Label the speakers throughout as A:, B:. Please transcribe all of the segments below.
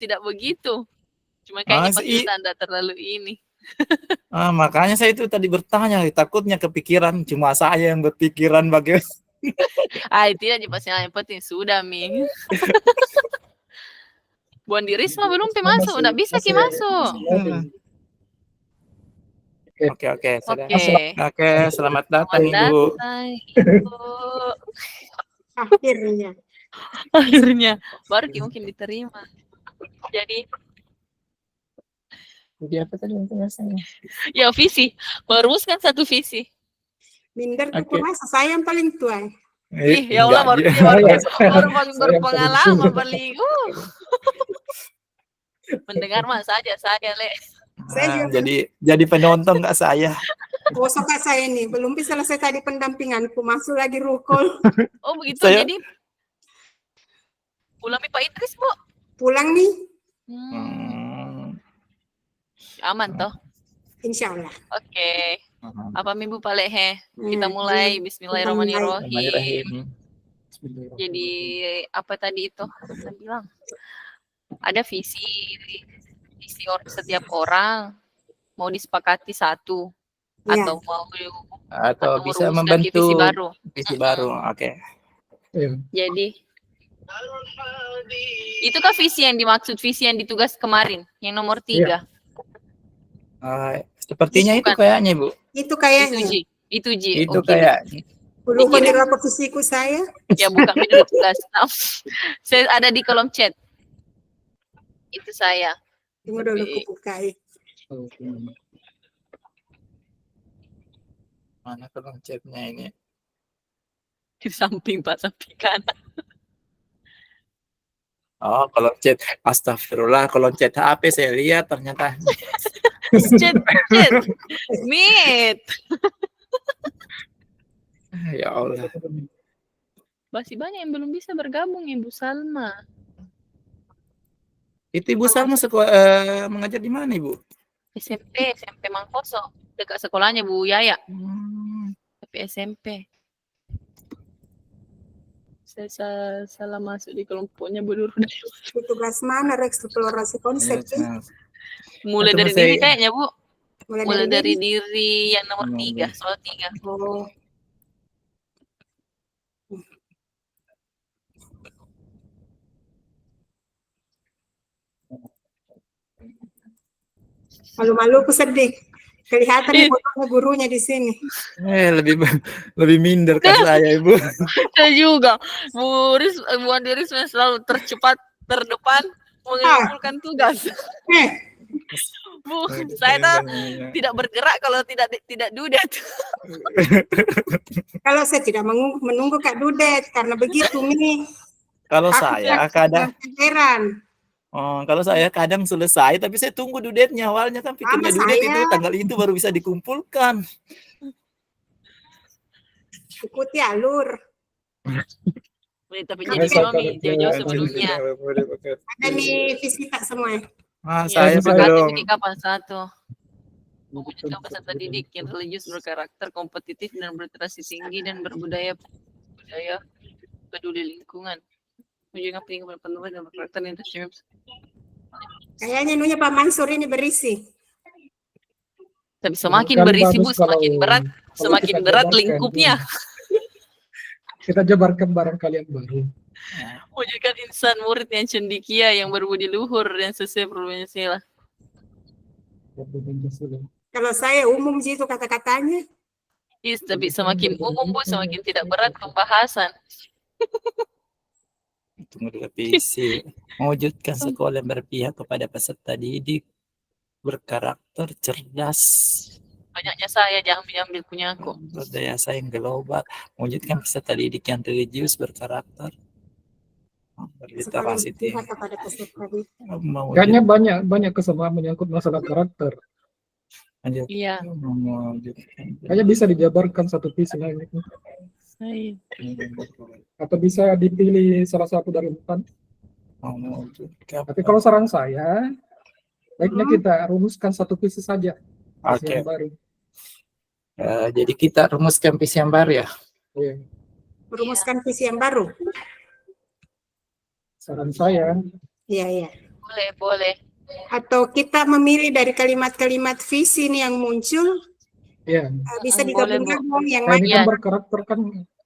A: tidak begitu. Cuma kayaknya pas kita Anda terlalu ini.
B: Makanya saya itu tadi bertanya, takutnya kepikiran, cuma saya yang berpikiran bagaimana.
A: Tidak dipasnya, yang penting sudah Mi. Buan di Risma belum masuk, udah bisa Ki masuk.
B: Oke. Selamat datang Ibu.
A: Akhirnya baru mungkin diterima. Jadi
B: apa tadi penjelasannya?
A: Ya visi, merumuskan satu visi.
C: Minder tuh masa saya yang paling tua.
A: Ya Allah, baru paling berpengalaman, paling mendengar mah saja saya Le.
C: Saya juga
B: jadi penonton nggak saya?
C: Suka saya nih, belum bisa selesai tadi pendampinganku, masuk lagi rukul.
A: Oh begitu, jadi pulang nih Pak Idris Bu?
C: Pulang nih.
A: Aman toh?
C: Insya Allah.
A: Oke. Apa Minggu Pak Lehe? Kita mulai. Bismillahirrahmanirrahim. Jadi apa tadi itu? Saya bilang ada visi setiap orang mau disepakati satu atau
B: bisa membentuk visi baru. Oke.
A: Jadi itu kan visi yang dimaksud, visi yang ditugas kemarin, yang nomor 3.
B: Sepertinya itu kayaknya Bu.
C: Itu kayaknya.
A: Itu Ji.
B: Itu kayaknya.
C: Belum di rapor visiku saya.
A: Ya bukan menurut tugas. Saya ada di kolom chat. Itu saya.
C: Tunggu dulu aku bukai.
B: Mana kolom chatnya ini?
A: Di samping Pak, samping kanan.
B: Oh, kolom chat. Astagfirullah, kolom chat HP saya lihat ternyata.
A: Chat. Meet.
B: Ya Allah.
A: Masih banyak yang belum bisa bergabung, Ibu Salma.
B: Itu Ibu Salma mengajar di mana, Ibu?
A: SMP Mangkoso, dekat sekolahnya Bu Yaya. Tapi SMP. Saya salah masuk di kelompoknya Bu Nurul.
C: Tugas mana eksplorasi konsep?
A: Mulai dari diri kayaknya Bu. Mulai dari diri yang nomor 3, soal 3.
C: Malu-malu aku sedih. Kelihatan fotonya gurunya di sini.
B: Lebih minder kan saya, Ibu.
A: Saya juga. Bu Andri selalu terdepan mengumpulkan tugas. Bu, saya tidak bergerak kalau tidak dudet.
C: Kalau saya tidak menunggu Kak Dudet karena begitu nih.
B: Kalau saya kadang
C: heran.
B: Kalau saya kadang selesai tapi saya tunggu dudetnya, awalnya kan pikirnya dudet itu tanggal itu baru bisa dikumpulkan.
C: Ikuti alur.
A: Tapi jadi suami jauh-jauh sebelumnya.
C: Ada nih visi tak semua.
B: Saya belum.
A: Kapan satu? Mewujudkan peserta didik yang religius, berkarakter, kompetitif dan berliterasi tinggi dan berbudaya peduli lingkungan. Menjaga pentingnya penulis dan berkarakter yang tercipta.
C: Kayaknya nunya Pak Mansur ini berisi.
A: Tapi semakin berisi Bu, semakin berat lingkupnya.
D: Kita jabarkan barangkali yang baru.
A: Wujudkan insan murid yang cendekia, yang berbudi luhur dan sesuai Pancasila.
C: Kalau saya umum sih itu kata-katanya.
A: Tapi semakin umum Bu, semakin tidak berat pembahasan.
B: Tunggu dulu visi. Mewujudkan sekolah yang berpihak kepada peserta didik, berkarakter, cerdas.
A: Banyaknya saya, jangan ambil punya aku.
B: Berdaya saing global, mewujudkan peserta didik yang religius, berkarakter, berliterasi tinggi.
D: Kayaknya banyak kesamaan menyangkut masalah karakter.
A: Iya.
D: Kayaknya bisa dijabarkan satu visi lagi. Atau bisa dipilih salah satu dari 4. Tapi kalau saran saya, baiknya kita rumuskan satu visi saja.
B: Oke. Jadi kita rumuskan visi yang baru ya.
C: Merumuskan visi yang baru.
D: Saran saya.
C: Iya.
A: boleh.
C: Atau kita memilih dari kalimat-kalimat visi nih yang muncul,
D: Iya.
C: bisa
A: Boleh, Bu.
C: digabung-gabung yang
D: Nah, ini
C: mana
D: kan
A: Iya.
D: berkarakter kan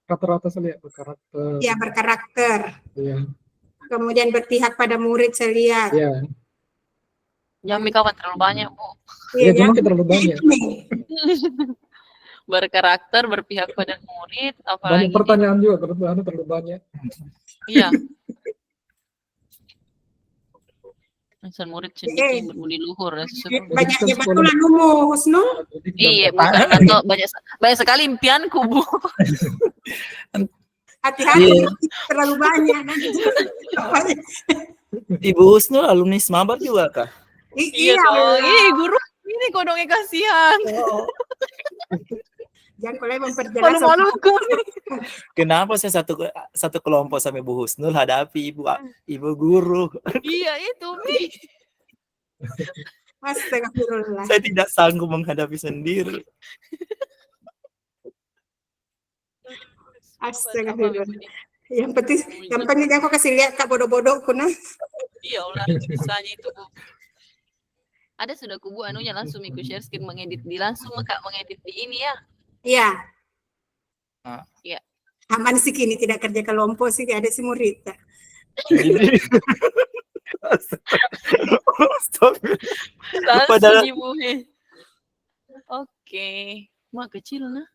D: rata-rata saya lihat berkarakter.
C: ya berkarakter.
D: Iya.
C: Kemudian berpihak pada murid saya lihat.
D: Iya.
A: Jangan kawan terlalu banyak, Bu.
D: Iya,
C: Iya,
D: cuma kita terlalu banyak.
A: Berkarakter, berpihak pada murid,
D: Banyak
A: apalagi
D: pertanyaan juga terlalu banyak.
A: iya. Insan murid sedikit berbudi luhur dan sesuatu.
C: banyaknya betul Numu Husnul.
A: Iya, bukan atau banyak sekali impianku, Bu.
C: Hati-hati
B: Iya.
C: terlalu banyak nanti.
B: Ibu Husnul alumni Semabar juga kah?
A: Iya dong. Ih, guru ini kodongnya kasihan.
C: Jangan mulai memperjelas.
A: Malu-maluku.
B: Kenapa saya satu kelompok sama Ibu Husnul hadapi ibu guru?
A: Iya, itu, Mi.
C: Astagfirullah.
B: Saya tidak sanggup menghadapi sendiri.
C: Astagfirullah. Yang penting aku kasih lihat Kak bodoh-bodohku nah.
A: Iya, ulah susahnya itu, Bu. Ada sudah kubu anunya langsung Miku share screen mengedit langsung Kak mengedit di ini ya.
C: Iya.
A: Iya.
C: Aman sih kini tidak kerja kelompok sih ada si murid.
B: Padahal-
A: Langsung Ibu. Oke. Mak kecil nah.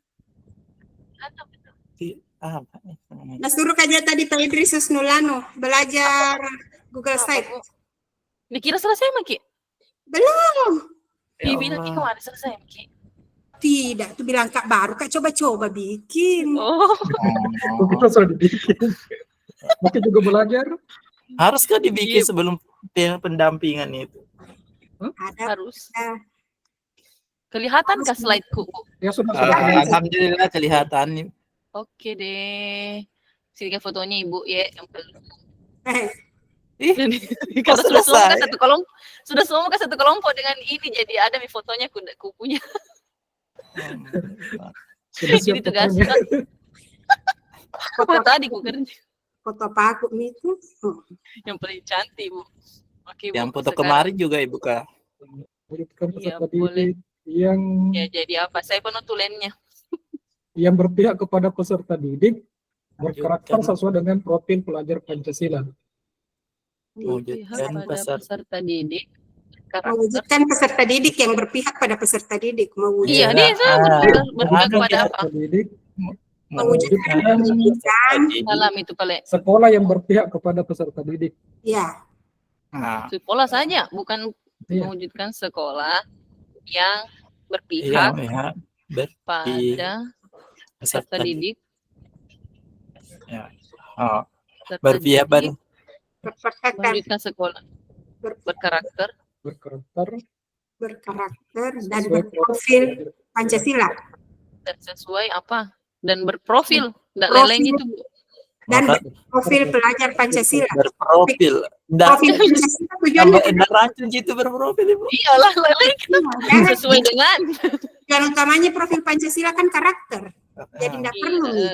A: Atau
C: Nah, suruh aja tadi Pak Idris Husnulano belajar Google Site.
A: dikira selesai Maki?
C: Belum.
A: Bilang kemana selesai Maki?
C: Tidak, tuh bilang Kak baru Kak coba-coba bikin.
A: Oh.
D: Kita sudah dibikin. Mungkin juga belajar.
B: Haruskah dibikin
A: Iya.
B: sebelum pendampingan itu?
C: Ada.
A: Harus. Kelihatan kah slide-ku?
D: Ya sudah.
B: Alhamdulillah kelihatan.
A: Oke deh. Sini fotonya Ibu ya.
B: Kok
A: Sudah semua
B: selesai?
A: kan satu kelompok. Sudah semua kan satu kelompok dengan ini jadi ada fotonya kupunya.
D: Sudah siap
A: Jadi tugas
D: pokoknya.
A: apa tadi ku kerja
C: Foto Pak aku itu.
A: yang paling cantik Bu. Oke, Bu.
B: Yang foto
A: Sekarang-
B: kemarin juga Ibu kah?
D: Muridkan
A: Iya,
D: peserta
A: boleh.
D: didik yang
A: Ya jadi apa? Saya penutulannya.
D: berpihak kepada peserta didik berkarakter
B: Lanjutkan.
D: sesuai dengan profil pelajar Pancasila.
B: Mewujudkan
A: Pada peserta didik. Karakter.
C: Mewujudkan peserta didik yang berpihak pada peserta didik.
A: Iya,
C: Mewujudkan
A: dia berpihak
B: Aduh,
A: pada
B: ya.
A: apa?
D: Peserta didik
C: Mewujudkan
B: Mewujudkan.
A: Salam itu paling
D: sekolah yang berpihak kepada peserta didik.
C: ya.
B: Nah,
A: sekolah saja, bukan
D: Iya.
A: mewujudkan sekolah yang
B: iya,
A: berpihak
B: ya.
A: pada peserta didik.
B: Oh,
A: Peserta
B: berpihak pada
A: didik,
C: Berpihak
A: mewujudkan sekolah berkarakter
C: berkarakter dan
D: Sesuai
C: berprofil Pancasila
A: dan sesuai apa? Dan berprofil. Dan
C: Profil.
A: lain gitu. Bu.
C: dan profil pelajar Pancasila.
B: berprofil.
C: Profil Pancasila tujuannya
B: Nggak rancun gitu berprofil Ibu.
A: Iyalah, lain kita sesuai dengan.
C: tujuan utamanya profil Pancasila kan karakter. Jadi tidak perlu nih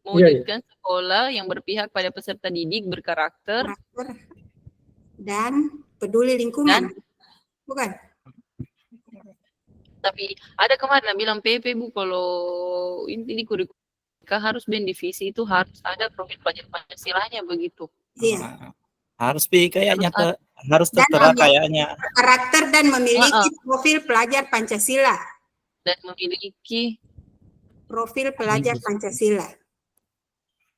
A: Mewujudkan sekolah yang berpihak pada peserta didik berkarakter
C: karakter dan peduli lingkungan. Bukan?
A: tapi ada kemarin bilang PP Bu kalau ini kurikulum harus band divisi itu harus ada profil pelajar Pancasilanya begitu.
C: Iya.
B: Harus kayaknya harus
C: Dan
B: tertera
C: ada-
B: kayaknya.
C: Karakter dan memiliki profil pelajar Pancasila.
A: Dan memiliki
C: Profil pelajar Pancasila.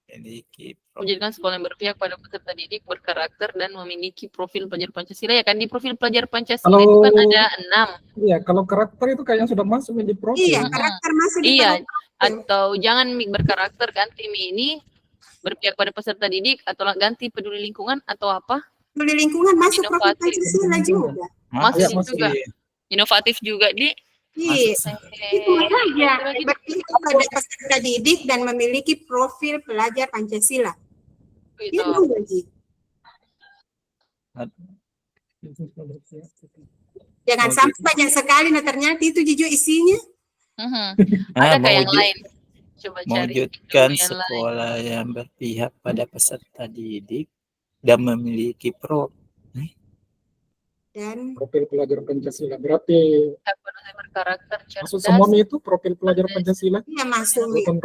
B: Jadi
A: menjadikan sekolah yang berpihak pada peserta didik berkarakter dan memiliki profil pelajar Pancasila ya kan di profil pelajar Pancasila
D: Kalau-
A: itu kan ada 6
D: Iya, kalau karakter itu kayaknya sudah masuk di profil.
C: Iya, karakter masuk di
A: iya
C: dalam.
A: atau jangan berkarakter ganti ini berpihak pada peserta didik atau ganti peduli lingkungan atau apa
C: Peduli lingkungan masuk profil
A: Inovatif.
C: Pancasila juga.
A: Masuk
D: Iya,
A: juga inovatif juga di
C: Iya. Itu saja berpihak pada peserta didik dan memiliki profil pelajar Pancasila.
A: gitu.
C: Itu Ji. Jangan sampai banyak sekali, nah ternyata itu jujur isinya.
A: Ada kayak yang lain coba cari
B: mewujudkan
A: yang lain.
B: sekolah yang berpihak pada peserta didik dan memiliki
C: dan
D: Profil pelajar Pancasila. Berarti
A: berkarakter
D: masuk
A: cerdas.
D: semua itu profil pelajar Pancasila.
C: ya masuk
D: Gotong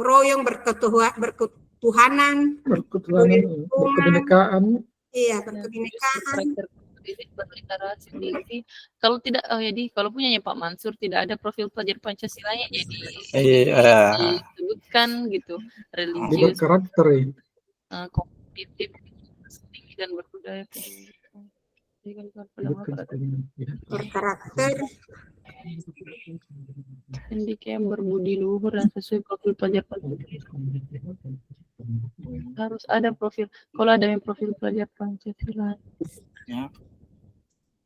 D: royong,
C: berketuhanan,
D: berketuhanan, berkebinekaan.
C: iya berkebinekaan.
A: Karakter berliterasi tinggi. Kalau tidak, jadi kalau punyanya Pak Mansur tidak ada profil pelajar Pancasilanya, jadi disebutkan gitu,
D: Dia
A: religius,
D: berkarakter ya.
A: kompetitif, tinggi dan berbudaya.
C: Berkarakter,
A: Pendidikan yang berbudi luhur dan sesuai profil pelajar Pancasila. Harus ada profil. Kalau ada yang profil pelajar Pancasila.
B: Ya.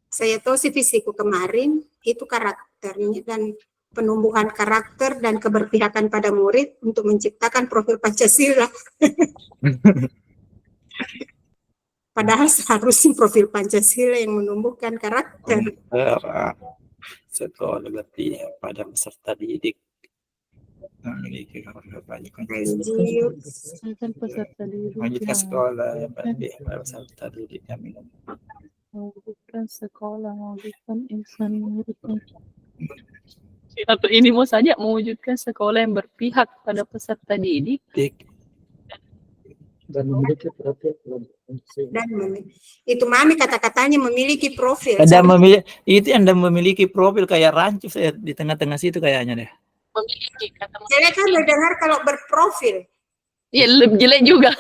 C: saya tahu si fisiku kemarin itu karakternya dan penumbuhan karakter dan keberpihakan pada murid untuk menciptakan profil Pancasila. Padahal seharusnya profil Pancasila yang menumbuhkan karakter.
B: Sekolah berarti pada peserta didik memiliki karakter
C: Religius,
A: Kan peserta didik
B: melanjutkan
A: yang
B: sekolah berarti pada peserta didik yang
A: mewujudkan sekolah, mewujudkan insan atau ini mau saja mewujudkan sekolah yang berpihak pada peserta didik
D: Dan memiliki profil pelajar Pancasila.
C: dan itu mami kata-katanya memiliki profil.
B: ada itu Anda memiliki profil kayak rancu saya di tengah-tengah situ kayaknya deh.
A: memiliki kata
C: Jelek kan mendengar kalau berprofil.
A: ya lebih jelek juga.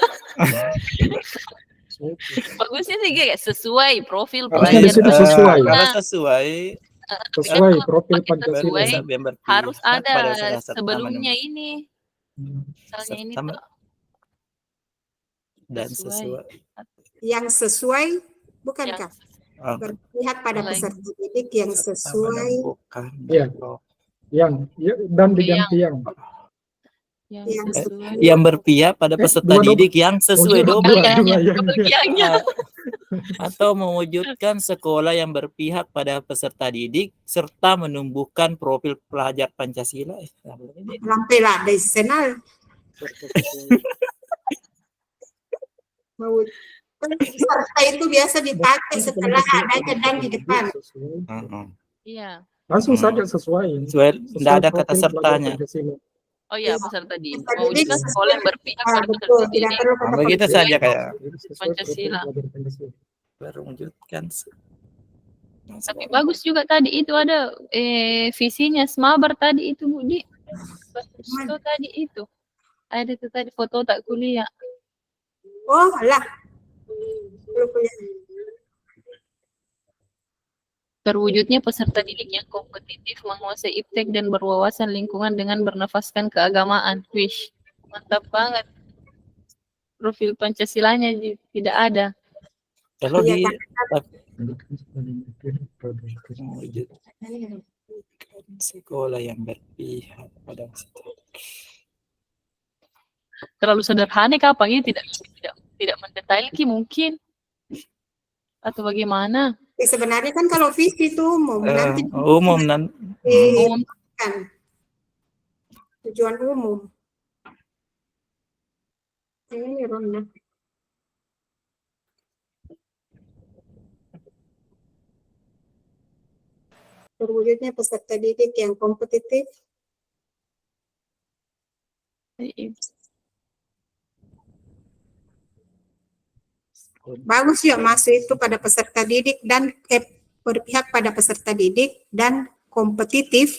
A: Bagusnya sih kayak sesuai profil
D: Harusnya di
A: pelajar.
D: situ sesuai.
B: Kalau sesuai
D: Sesuai profil
A: pakai
D: Pancasila.
A: sesuai,
B: yang berpihak
A: harus ada
B: pada peserta
A: sebelumnya ini. Misalnya ini
B: Serta
A: tuh
B: dan sesuai.
C: Yang sesuai, bukankah?
A: yang
C: Berpihak pada
A: Sesuai.
C: peserta didik yang
B: Serta
C: sesuai.
B: menumbuhkan
D: Iya. Yang dan diganti yang.
C: Yang
A: sesuai.
B: yang berpihak pada peserta
D: dua double.
B: didik yang sesuai
D: Dua,
B: double
D: dua yang.
A: Kebagiannya.
B: atau mewujudkan sekolah yang berpihak pada peserta didik serta menumbuhkan profil pelajar Pancasila.
C: Lampai lah dari senal. Serta itu biasa dipakai setelah adanya dan di depan.
A: Iya.
D: Langsung saja sesuai.
B: Tidak ada kata
D: profil pelajar
B: sertanya.
D: Pancasila.
A: Oh iya, peserta didik.
C: Peserta
A: Mewujudkan
C: didik
A: sekolah yang berpihak
C: Ah,
A: pada
C: betul,
A: peserta
C: tidak
A: didik.
C: perlu kata
B: Begitu
C: profil.
B: saja kayak
D: Sesuai
A: Pancasila.
D: profil pelajar Pancasila.
B: mewujudkan
A: Tapi bagus juga tadi itu ada visinya Smabar tadi itu Budi. Itu tadi itu. Ada tuh tadi foto tak kuliah.
C: Oh, lah. Belum punya.
A: Terwujudnya peserta didik yang kompetitif, menguasai iptek dan berwawasan lingkungan dengan bernafaskan keagamaan. Wish, mantap banget. Profil Pancasilanya tidak ada.
B: kalau di
C: Iya,
B: mewujudkan sekolah yang berpihak pada peserta.
A: Terlalu sederhana kapan ini tidak mendetail ki mungkin atau bagaimana?
C: Sebenarnya kan kalau visi itu umum nanti
B: Umum dan
A: Umum
C: kan tujuan umum. Ini Ronda. Terwujudnya peserta didik yang kompetitif. Bagus ya masuk itu pada peserta didik dan berpihak pada peserta didik dan kompetitif.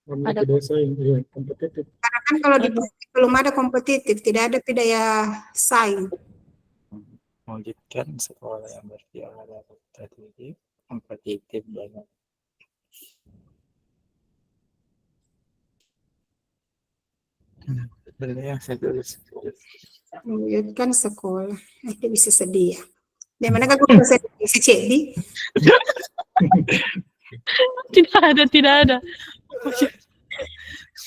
D: Memiliki desa yang kompetitif.
C: Karena kan kalau di belum ada kompetitif, tidak ada daya saing.
B: mewujudkan sekolah yang berpihak pada peserta didik kompetitif dan yang saya tulis.
C: Mewujudkan sekolah itu bisa sedia. Di mana kan gue bisa cedi?
A: tidak ada.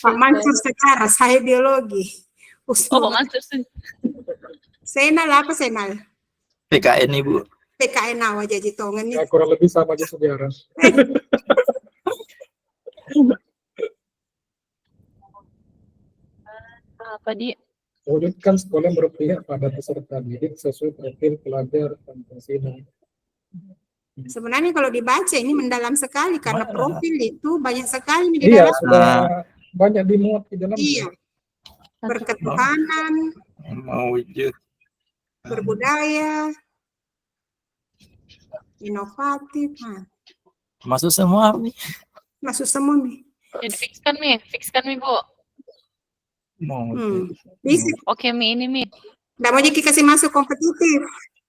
C: Pak Mansur sekarang saya biologi.
A: Oh, Pak Mansur sih.
C: Senal apa senal?
B: PKN Ibu.
C: PKN awal jadi tongan
D: Ya, kurang lebih sama aja sejarah.
A: Apa dia?
D: Mewujudkan sekolah yang berpihak pada peserta didik sesuai profil pelajar Pancasila.
C: Sebenarnya kalau dibaca ini mendalam sekali karena
B: Mana?
C: profil itu banyak sekali di
D: Iya,
C: dalam.
D: sudah banyak dimuat di dalam.
C: Iya, berketuhanan,
B: Mewujud.
C: berbudaya, inovatif,
B: Masuk semua.
C: masuk semua nih.
A: Jadi fixkan mi Bu.
B: Mewujud.
C: Bisa,
A: Oke Mi, ini Mi.
C: nggak mau jadi kasih masuk kompetitif.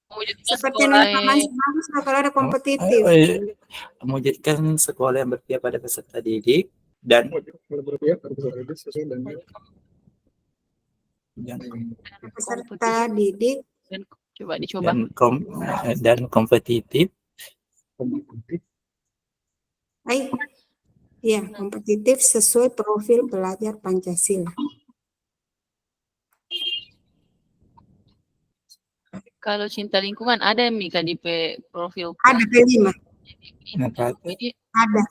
A: Mewujudkan
C: Seperti yang
A: sekolah
C: informasi bagus lah kalau ada kompetitif.
B: Mewujudkan sekolah yang berpihak pada peserta didik dan
D: Kalau berpihak harus berbeda sesuai dengan
C: Peserta didik
A: dan coba dicoba.
B: dan kompetitif
D: kompetitif.
C: Iya, kompetitif sesuai profil pelajar Pancasila.
A: Kalau cinta lingkungan ada Mi Kak di profil.
C: Ada kelima,
A: Jadi
C: ada.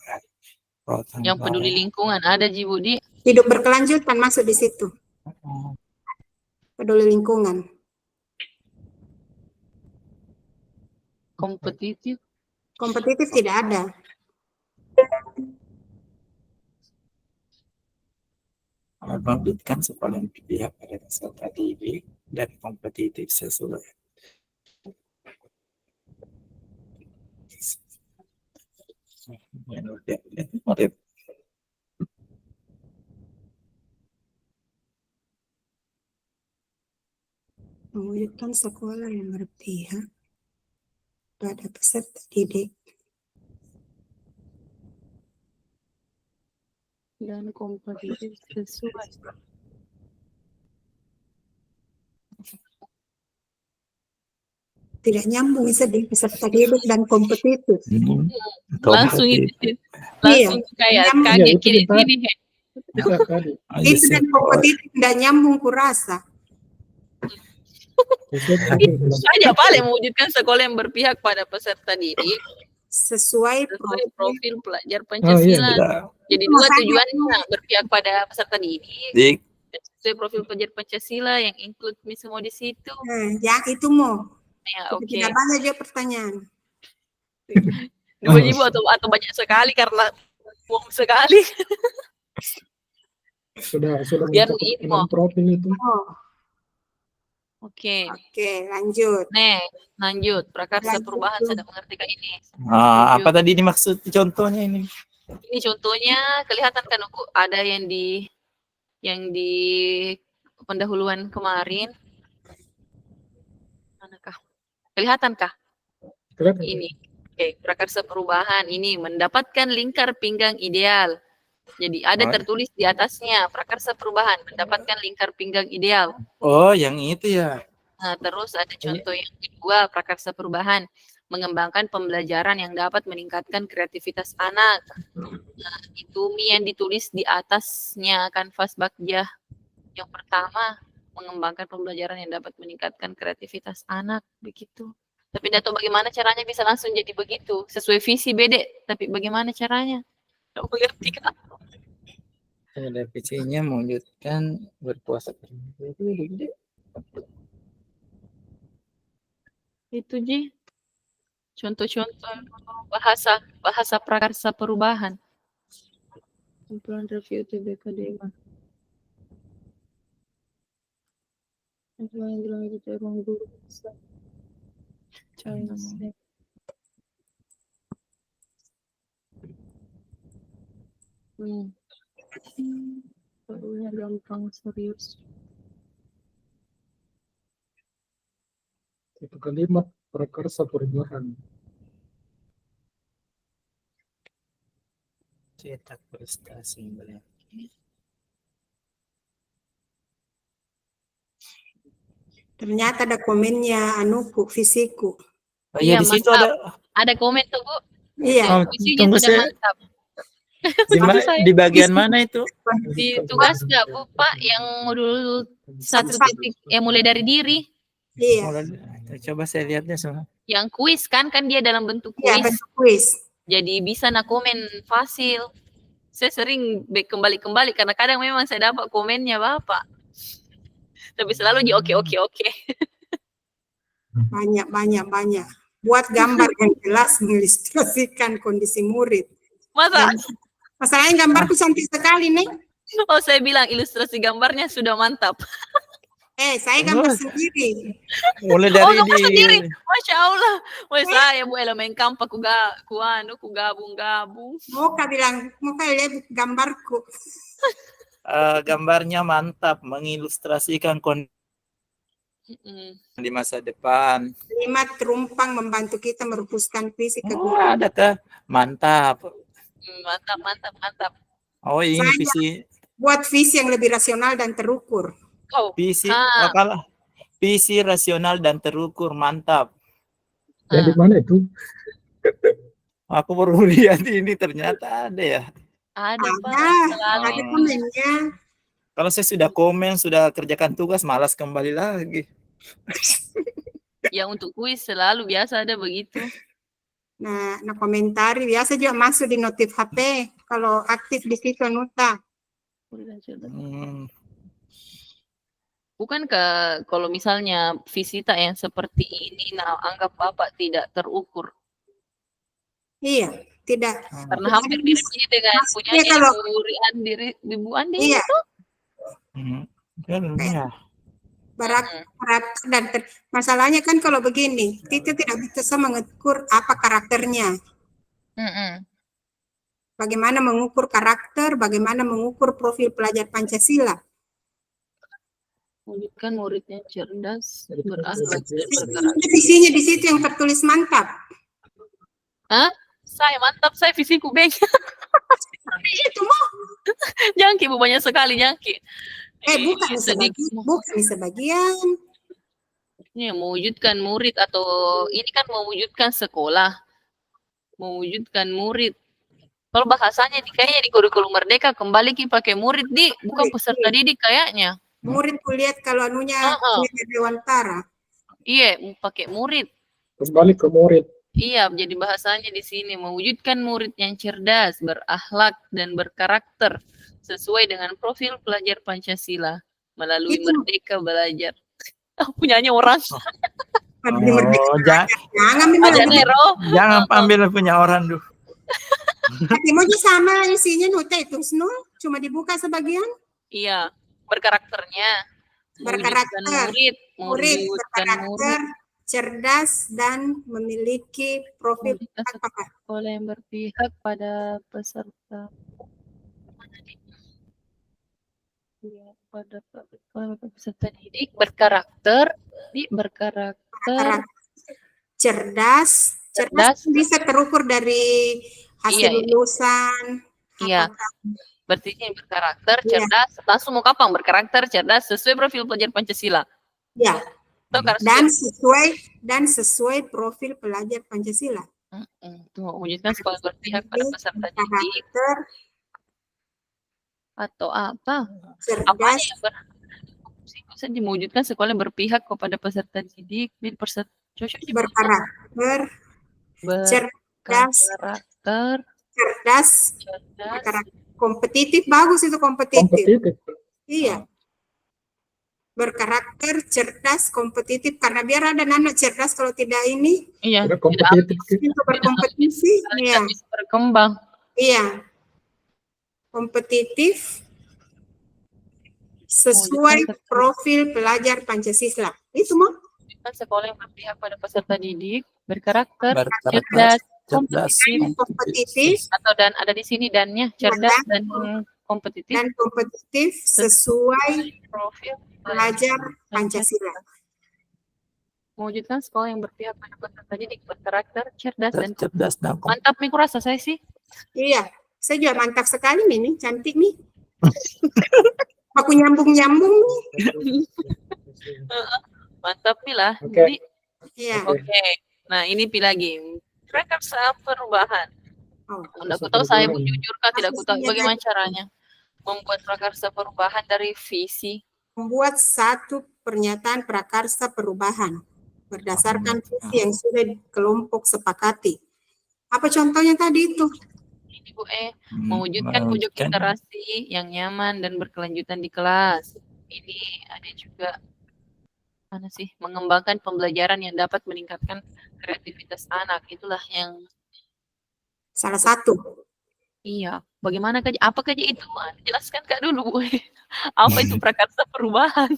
A: yang peduli lingkungan ada Jibu di
C: Hidup berkelanjutan masuk di situ. Peduli lingkungan.
A: kompetitif.
C: Kompetitif tidak ada.
B: mewujudkan sekolah yang berpihak pada peserta didik dan kompetitif sesuai.
C: Mewujudkan sekolah yang berpihak pada peserta didik
A: Dan kompetitif sesuai.
C: tidak nyambung sedih peserta didik dan kompetitif.
A: Langsung itu. Langsung kayak
C: Nyambung.
A: kaget
D: Iya, itu
A: kiri
D: kita-
A: sini.
D: Bisa tadi.
C: Itu dan kompetitif tidak nyambung kurasa.
A: Saja paling mewujudkan sekolah yang berpihak pada peserta didik
C: Sesuai
A: sesuai
C: profil
A: profil pelajar Pancasila.
B: Iya.
A: Jadi dua tujuannya berpihak pada peserta didik
B: Dik,
A: dan sesuai profil pelajar Pancasila yang include Mi semua di situ.
C: yang itu mau.
A: Ya, oke.
C: Tidak banyak dia pertanyaan.
A: Dua Jibu atau banyak sekali karena buang sekali.
D: Sudah
A: Biar
D: mencakup
A: ini,
D: dalam profil itu.
C: Oh,
A: Oke.
C: oke, lanjut.
A: Lanjut. Prakarsa
C: Lanjut.
A: perubahan sedang mengerti Kak ini.
B: apa tadi dimaksud contohnya ini?
A: Ini contohnya kelihatan kan Uku, ada yang di pendahuluan kemarin. Manakah? Kelihatankah?
D: Kelihatan.
A: Ini. Oke, prakarsa perubahan ini mendapatkan lingkar pinggang ideal. Jadi ada tertulis di atasnya prakarsa perubahan mendapatkan lingkar pinggang ideal.
B: Oh, yang itu ya.
A: Nah, terus ada contoh yang kedua prakarsa perubahan mengembangkan pembelajaran yang dapat meningkatkan kreativitas anak. Nah, itu Mi yang ditulis di atasnya kanvas Bakjah. Yang pertama mengembangkan pembelajaran yang dapat meningkatkan kreativitas anak begitu. Tapi tidak tahu bagaimana caranya bisa langsung jadi begitu. Sesuai visi Bede, tapi bagaimana caranya? Tidak mengerti Kak.
B: Ada PC-nya mewujudkan berpuasa.
A: Itu Ji. Contoh-contoh bahasa prakarsa perubahan. Kumpulan review TBK Dewa. Yang bilang itu ruang guru bisa. Barunya gampang serius.
D: Itu kelima prakarsa perubahan.
B: Cetak prestasi berarti.
C: Ternyata ada komennya anuku, fisiku.
B: Oh iya,
A: Iya,
B: di situ
A: mantap. Ada komen tuh Bu.
C: Iya,
B: Oh,
A: Isinya
B: tunggu
A: sudah
B: saya.
A: mantap.
B: Di,
A: saya.
B: di bagian mana itu?
A: Di tugas nggak Bu Pak yang modul 1 yang mulai dari diri.
C: iya,
B: Coba saya lihatnya semua.
A: Yang kuis kan dia dalam bentuk
C: iya,
A: kuis.
C: bentuk kuis.
A: Jadi bisa komen fasil. Saya sering kembali karena kadang memang saya dapat komennya Bapak. Tapi selalu di oke.
C: Banyak. buat gambar yang jelas mengilustrasikan kondisi murid.
A: Masa?
C: Dan masalahnya gambarku cantik sekali nih.
A: Oh, saya bilang ilustrasi gambarnya sudah mantap.
C: Saya gambar sendiri.
B: Mulai
A: Oh,
B: dari
A: gambar
B: di
A: sendiri. Masya Allah. Wah, saya bu elemen kampak ku gabung-gabung.
C: Mau bilang, mau lihat gambarku.
B: gambarnya mantap, mengilustrasikan kondisi di masa depan.
C: Kalimat terumpang membantu kita merumuskan visi
B: Oh,
C: keguguran.
B: adakah? Mantap.
A: Mantap.
B: Oh, ini
C: Saya
B: visi
C: buat visi yang lebih rasional dan terukur.
A: Oh,
B: visi kalah. Visi rasional dan terukur, mantap.
D: Yang di mana itu?
B: Aku baru lihat ini ternyata ada ya.
A: Ada Pak, selalu
C: Ada
A: itu.
C: komennya.
B: Kalau saya sudah komen, sudah kerjakan tugas, malas kembali lagi.
A: Yang untuk kuis selalu biasa ada begitu.
C: Nah, komentari biasa juga masuk di notif HP kalau aktif di situ Nuta.
A: Bukan kalau misalnya visita yang seperti ini, nah anggap Bapak tidak terukur.
C: Iya, tidak.
A: Karena hampir mirip dengan punya Ibu Andi
C: Iya.
A: itu.
B: Ya.
C: Berat dan masalahnya kan kalau begini, kita tidak bisa mengukur apa karakternya. Bagaimana mengukur karakter, bagaimana mengukur profil pelajar Pancasila.
A: Wujudkan muridnya cerdas, berakhlak, dan berkarakter.
C: Visinya di situ yang tertulis mantap.
A: Hah? Saya mantap, saya visiku beng.
C: Itu mau.
A: Jangki, Bu, banyak sekali jangki.
C: Bukan sebagian.
A: Ini mewujudkan murid atau ini kan mewujudkan sekolah, mewujudkan murid. Kalau bahasanya kayaknya di kurikulum Merdeka kembali pakai murid bukan peserta didik kayaknya.
C: Murid kulihat kalau anunya Dewantara.
A: Iya, pakai murid.
D: Kembali ke murid.
A: Iya, jadi bahasanya di sini mewujudkan murid yang cerdas, berakhlak dan berkarakter sesuai dengan profil pelajar Pancasila melalui Merdeka Belajar. Punyanya orang.
B: Jangan ambil punya orang dulu.
C: Tapi mau sama isinya Nuta itu cuma dibuka sebagian.
A: Iya, berkarakternya.
C: Berkarakter. Murid berkarakter, cerdas dan memiliki profil
A: sekolah yang berpihak pada peserta. Pada peserta didik berkarakter,
C: cerdas bisa terukur dari hasil lulusan.
A: Iya. Berarti ini berkarakter, cerdas, langsung mau kapang berkarakter, cerdas sesuai profil pelajar Pancasila.
C: Ya. Dan sesuai profil pelajar Pancasila.
A: Wujudkan sekolah berpihak pada peserta didik. Atau apa?
C: Cerdas.
A: Bisa dimewujudkan sekolah yang berpihak kepada peserta didik,
C: berkarakter, cerdas, kompetitif, bagus itu kompetitif. Iya. Berkarakter, cerdas, kompetitif, karena biar ada anak cerdas kalau tidak ini.
A: Iya.
C: Berkompetisi. Iya.
A: Bisa berkembang.
C: Iya. Kompetitif sesuai profil pelajar Pancasila. Itu mau?
A: Sekolah yang berpihak pada peserta didik, berkarakter, kompetitif, atau dan ada di sini dannya, cerdas dan kompetitif.
C: Dan kompetitif sesuai profil pelajar Pancasila.
A: Mewujudkan sekolah yang berpihak pada peserta didik, berkarakter, cerdas dan
B: mantap
A: nih kurasa saya sih.
C: Iya. Saya juga mantap sekali nih, cantik nih. Aku nyambung-nyambung nih.
A: Mantap nih lah.
C: Iya.
A: Oke. Nah, ini lagi. Prakarsa perubahan. Aku tahu saya jujur kah tidak aku tahu bagaimana caranya membuat prakarsa perubahan dari visi.
C: Membuat satu pernyataan prakarsa perubahan berdasarkan visi yang sudah kelompok sepakati. Apa contohnya tadi itu?
A: Ibu mewujudkan pojok interaksi yang nyaman dan berkelanjutan di kelas. Ini ada juga mana sih mengembangkan pembelajaran yang dapat meningkatkan kreativitas anak. Itulah yang
C: Salah satu.
A: iya. Bagaimana Kak? Apa Kak itu? Jelaskan Kak dulu, Bu. Apa itu prakarsa perubahan?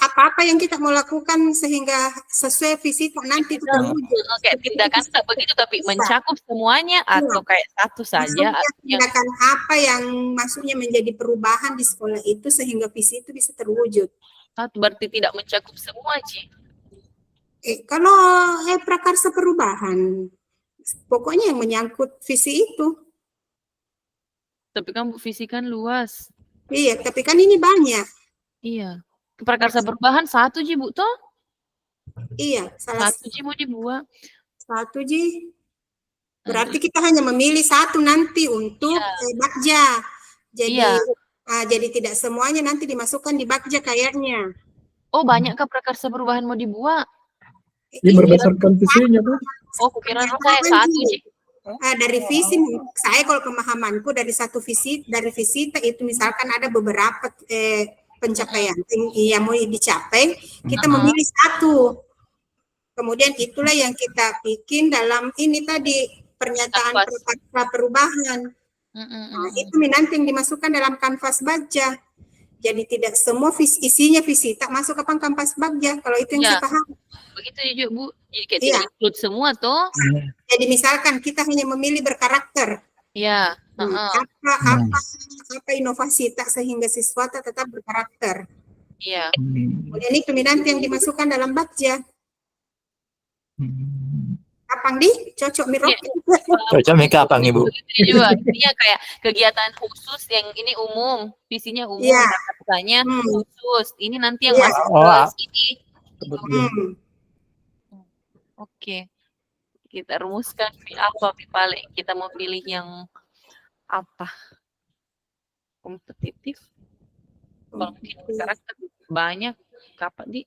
C: Apa-apa yang kita mau lakukan sehingga sesuai visi nanti itu terwujud.
A: Kayak tindakan tak begitu tapi
C: Bisa.
A: mencakup semuanya atau kayak satu saja
C: Maksudnya
A: atau yang
C: tindakan apa yang maksudnya menjadi perubahan di sekolah itu sehingga visi itu bisa terwujud.
A: satu berarti tidak mencakup semua, Ci.
C: Kalau prakarsa perubahan, pokoknya yang menyangkut visi itu.
A: Tapi kan Bu visi kan luas.
C: Iya, tapi kan ini banyak.
A: Iya. Prakarsa perubahan satu Ji, Bu toh?
C: Iya, salah
A: Satu Ji mau dibuat.
C: satu Ji. Berarti kita hanya memilih satu nanti untuk bakja. Jadi
A: Iya.
C: jadi tidak semuanya nanti dimasukkan di bakja kayaknya.
A: Oh, banyakkah prakarsa perubahan mau dibuat?
D: Ini berdasarkan visinya, Bu.
A: Oh, kukira saya satu Ji.
C: Dari visi, saya kalau pemahamanku dari satu visi, dari visita itu misalkan ada beberapa pencapaian yang mau dicapai, kita memilih satu. Kemudian itulah yang kita bikin dalam ini tadi pernyataan prakarsa perubahan. Nah, itu nanti yang dimasukkan dalam kanvas baja. Jadi tidak semua isinya visita masuk ke kanvas baja. Kalau itu yang saya paham.
A: Begitu juga Bu. Jadi kayak tidak include semua toh.
C: Jadi misalkan kita hanya memilih berkarakter.
A: Iya.
C: Apa inovasi tak sehingga siswa tetap berkarakter.
A: Iya.
C: Kemudian itu nanti yang dimasukkan dalam bakja. Kapang di cocok mirok.
B: Cocok mi kapang Ibu.
A: Begitu juga. Intinya kayak kegiatan khusus yang ini umum, visinya umum, katanya khusus. Ini nanti yang masuk ke sini. Oke. Kita rumuskan apa paling kita mau pilih yang apa? Kompetitif. Kalau karakter banyak kapan di?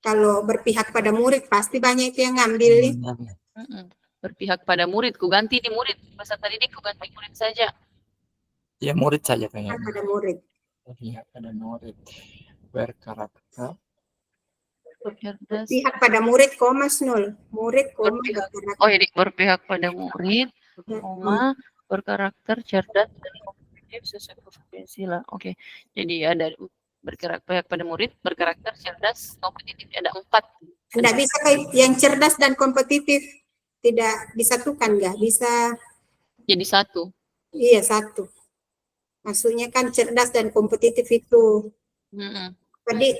C: Kalau berpihak pada murid pasti banyak itu yang ngambil nih.
A: Berpihak pada murid, ku ganti di murid. Peserta didik ku ganti murid saja.
B: Ya murid saja kayaknya.
C: Pada murid.
B: Berpihak pada murid. Berkarakter.
C: Berpihak pada murid, koma nol. Murid, koma berkarakter.
A: Oh jadi berpihak pada murid, koma berkarakter, cerdas dan kompetitif sesuai kompetensi lah. Oke. Jadi ada berpihak pada murid, berkarakter, cerdas, kompetitif. Ada 4.
C: Tidak bisa yang cerdas dan kompetitif tidak disatukan, nggak bisa.
A: Jadi satu.
C: Iya, satu. Maksudnya kan cerdas dan kompetitif itu tadi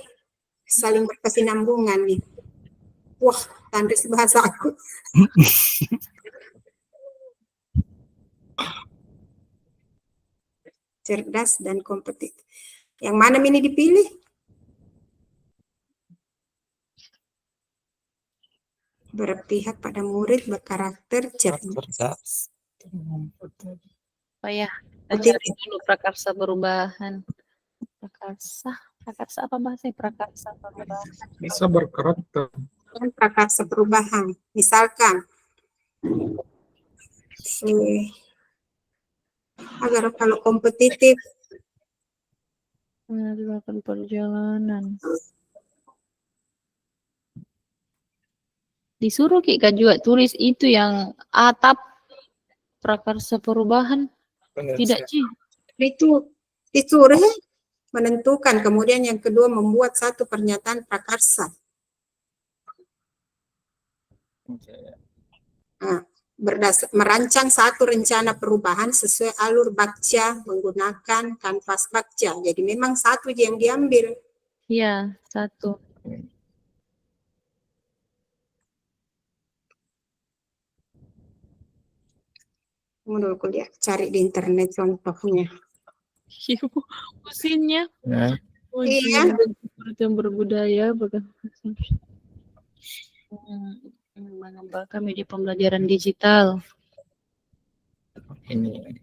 C: saling berkesinambungan nih. Wah, tandris bahasa aku. Cerdas dan kompetitif. Yang mana ini dipilih? Berpihak pada murid, berkarakter, cerdas.
A: Oh ya, kita cari dulu prakarsa perubahan. Prakarsa apa bahasanya? Prakarsa perubahan.
D: Bisa berkarakter.
C: Prakarsa perubahan. Misalkan, agar kalau kompetitif,
A: melakukan perjalanan. Disuruh Kak juga tulis itu yang atap prakarsa perubahan. Tidak Ci.
C: Itu disuruh menentukan. Kemudian yang kedua membuat satu pernyataan prakarsa. Nah, merancang satu rencana perubahan sesuai alur bakja menggunakan kanvas bakja. Jadi memang satu yang diambil.
A: Iya, satu.
C: Menurut kuliah cari di internet contohnya.
A: Mesinnya.
C: Iya.
A: Yang berbudaya, mengembangkan media pembelajaran digital.
B: Ini.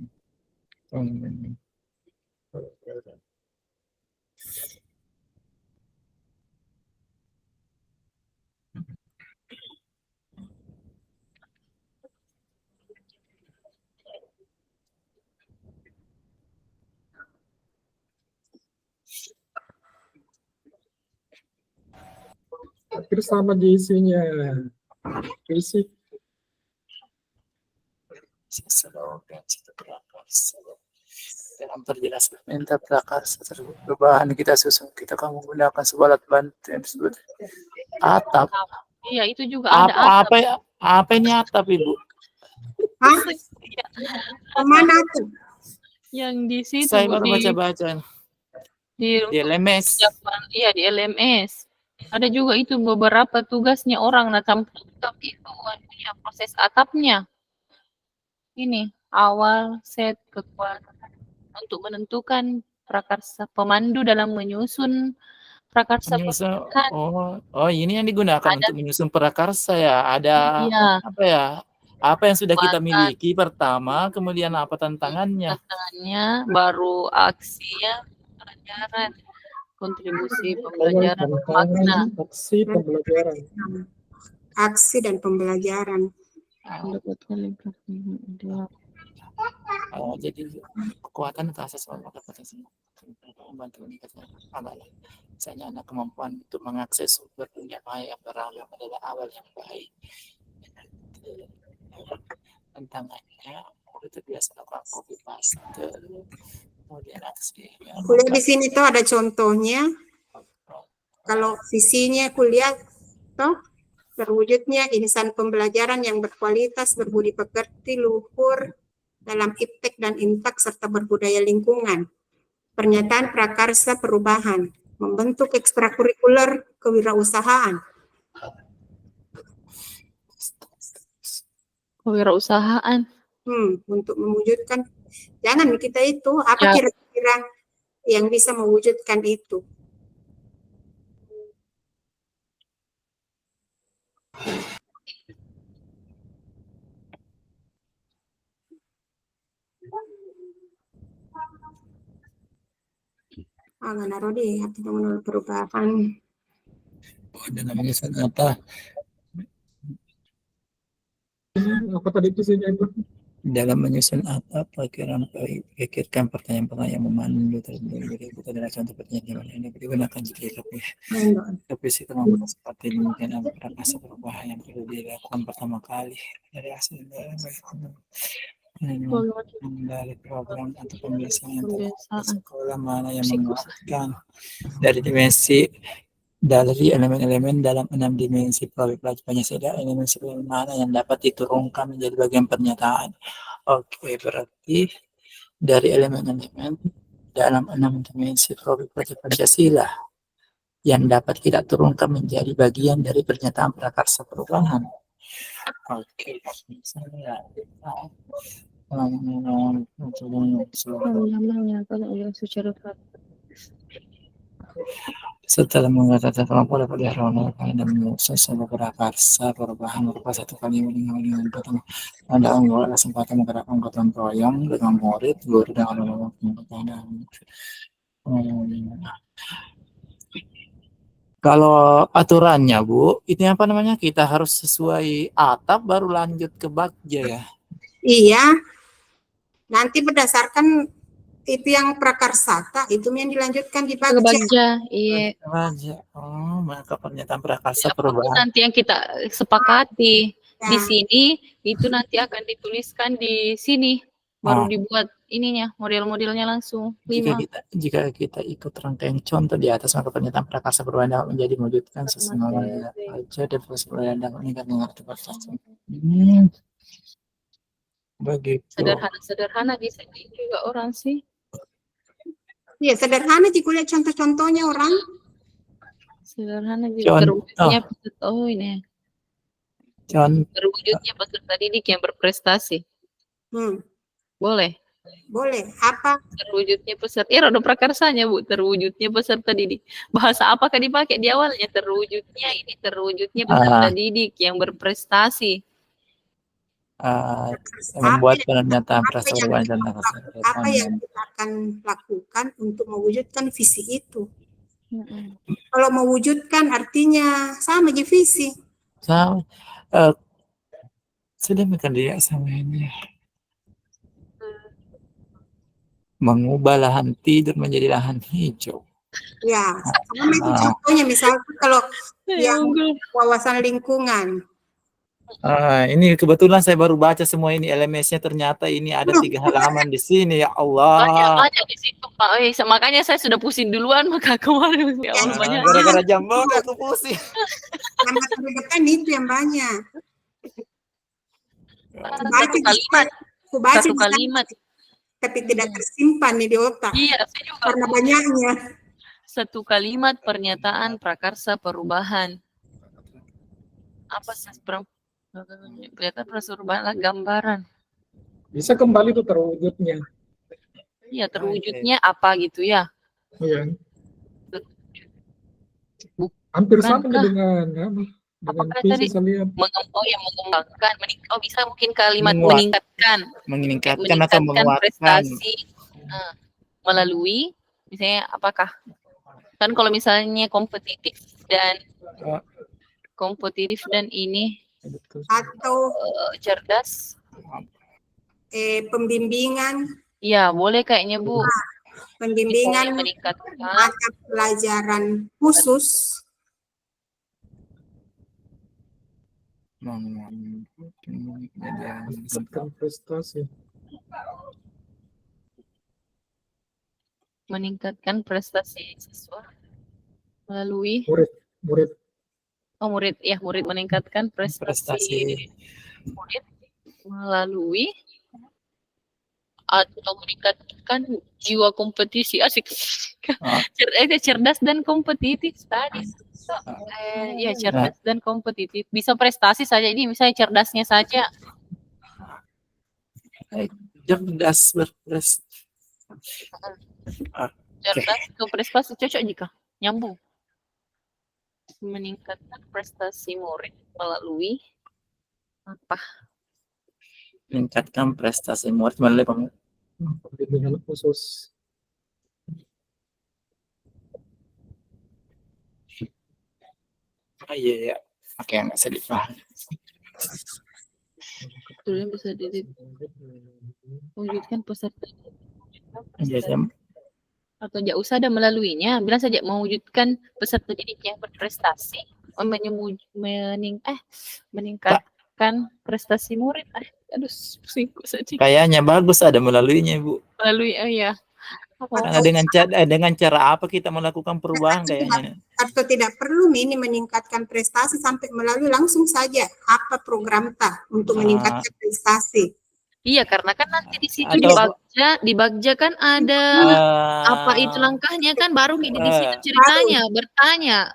D: hampir sama JC-nya. JC
B: slogan cita prakarsa. Dalam perjelasan minta prakarsa tersebut perubahan kita susun kita akan menggunakan sebalat bantu yang disebut atap.
A: Iya, itu juga ada
B: Apa apa ini atap, Ibu?
C: Hah? Kemana tuh?
A: yang di situ
B: Saya
A: Bu,
B: baru baca-baca
A: di
B: di LMS.
A: persiapan, iya di LMS. Ada juga itu beberapa tugasnya orang nah tapi itu ya, proses atapnya. Ini awal set kekuatan untuk menentukan prakarsa pemandu dalam menyusun prakarsa
B: Menyusun,
A: pemerintahan.
B: ini yang digunakan
A: Ada,
B: untuk menyusun prakarsa ya. Ada
A: iya,
B: apa ya? Apa yang sudah kita
A: kekuatan
B: miliki pertama, kemudian apa tantangannya?
A: tantangannya, baru aksinya, pelajaran, kontribusi pembelajaran makna.
D: aksi pembelajaran.
C: Aksi dan pembelajaran.
B: Jadi kekuatan atau asas potensi membantu meningkatkan misalnya anak kemampuan untuk mengakses sumber dunia maya yang beragam adalah awal yang baik. Tantangannya itu biasa lakukan copy paste kemudian aksi.
C: Kuliah di sini tuh ada contohnya. Kalau visinya kuliah toh terwujudnya insan pembelajaran yang berkualitas, berbudi pekerti, luhur dalam iptek dan intak serta berbudaya lingkungan. Pernyataan prakarsa perubahan, membentuk ekstrakurikuler kewirausahaan.
A: Kewirausahaan.
C: Untuk mewujudkan, jangan kita itu, apa
A: Ya.
C: kira-kira yang bisa mewujudkan itu? Naruh di hati menurut perubahan.
B: Dalam menyusun apa?
D: Apa tadi visinya itu?
B: Dalam menyusun apa pikirkan pertanyaan-pertanyaan yang memandu terlebih bukan adalah contoh pertanyaan yang ini digunakan jika tapi sih kemampuan seperti mungkin apa prakarsa perubahan yang perlu dilakukan pertama kali dari hasil dari program atau pembiasaan sekolah mana yang menguatkan dari dimensi dari elemen-elemen dalam 6 dimensi pelajar Pancasila, elemen mana yang dapat diturunkan menjadi bagian pernyataan. Oke, berarti dari elemen-elemen dalam 6 dimensi pelajar Pancasila yang dapat tidak turunkan menjadi bagian dari pernyataan prakarsa perubahan. Oke, misalnya setelah mengatakan kemampuan dapat diharapkan dan menyusun sebuah prakarsa perubahan berupa satu kali dengan pertama ada anggota kesempatan menggerakkan gotong royong dengan murid guru dan anak-anak kalau aturannya Bu itu apa namanya kita harus sesuai atap baru lanjut ke bagja ya.
C: Iya, nanti berdasarkan itu yang prakarsata itu yang dilanjutkan di bagja.
A: Iya.
B: Maka pernyataan prakarsa perubahan
A: Nanti yang kita sepakati
C: Ya.
A: di sini itu nanti akan dituliskan di sini baru dibuat ininya model-modelnya langsung 5.
B: Jika kita ikut rangkaian contoh di atas maka pernyataan prakarsa perubahan dapat menjadi mewujudkan sesuatu aja dan proses perubahan dapat meningkat mengerti proses. Begitu.
A: Sederhana bisa juga orang sih.
C: Iya, sederhana sih kuliah contoh-contohnya orang.
A: Sederhana juga terwujudnya ini. Terwujudnya peserta didik yang berprestasi. Boleh.
C: Boleh. Apa?
A: Terwujudnya peserta. Ada prakarsanya Bu. Terwujudnya peserta didik. Bahasa apakah dipakai di awalnya? Terwujudnya peserta didik yang berprestasi.
B: Membuat pernyataan perubahan dan
C: apa yang kita akan lakukan untuk mewujudkan visi itu. Kalau mewujudkan artinya sama aja visi.
B: Sama. Sudah makan dia sama ini. Mengubah lahan tidur menjadi lahan hijau.
C: Ya, sama itu contohnya misalnya kalau yang
A: unggul.
C: wawasan lingkungan.
B: Ini kebetulan saya baru baca semua ini LMS-nya, ternyata ini ada 3 halaman di sini, ya Allah.
A: Banyak di situ Pak. Makanya saya sudah pusing duluan maka kemarin ya Allah banyak.
B: Gara-gara jam aku pusing.
C: Yang terdepan itu yang banyak.
A: Satu kalimat.
C: Aku baca
A: Satu
C: di sana,
A: kalimat.
C: tapi tidak tersimpan nih di otak
A: Iya, saya juga.
C: karena banyaknya.
A: Satu kalimat pernyataan prakarsa perubahan. Apa sih pernyataan perubahan gambaran.
D: Bisa kembali tuh terwujudnya.
A: Iya, terwujudnya apa gitu ya?
D: Iya.
A: Bukankah
D: Hampir sama dengan
A: apakah
D: visi
A: tadi
D: saya lihat.
A: mengembangkan, bisa mungkin kalimat
B: Menguat.
A: meningkatkan
B: Meningkatkan atau menguatkan.
A: prestasi melalui misalnya apakah? Kan kalau misalnya kompetitif dan ini
C: Atau
A: cerdas,
C: pembimbingan
A: ya boleh kayaknya Bu.
C: pembimbingan
A: Meningkatkan
C: mata pelajaran khusus
D: Meningkatkan prestasi.
A: meningkatkan prestasi siswa melalui
D: Murid.
A: murid meningkatkan prestasi murid melalui atau meningkatkan jiwa kompetisi asik. Cerdas dan kompetitif tadi. Ya cerdas dan kompetitif. Bisa prestasi saja ini misalnya cerdasnya saja.
B: Cerdas berprestasi.
A: Cerdas ke prestasi cocok jika nyambung. Meningkatkan prestasi murid melalui apa?
B: Meningkatkan prestasi murid melalui
D: Pembimbingan khusus.
B: Iya. Oke, nggak bisa dipahami.
A: Dulu bisa wujudkan peserta.
B: Iya.
A: Atau tidak usah ada melaluinya, bilang saja mewujudkan peserta didiknya berprestasi, meningkatkan prestasi murid. Aduh, pusingku saja.
B: Kayaknya bagus ada melaluinya, Bu.
A: Melalui, ya.
B: Karena dengan cara apa kita melakukan perubahan kayaknya.
C: atau tidak perlu ini meningkatkan prestasi sampai melalui langsung saja apa program untuk meningkatkan prestasi.
A: Iya, karena kan nanti di situ
B: Atau,
A: di Bagja kan ada apa itu langkahnya kan baru di situ ceritanya bertanya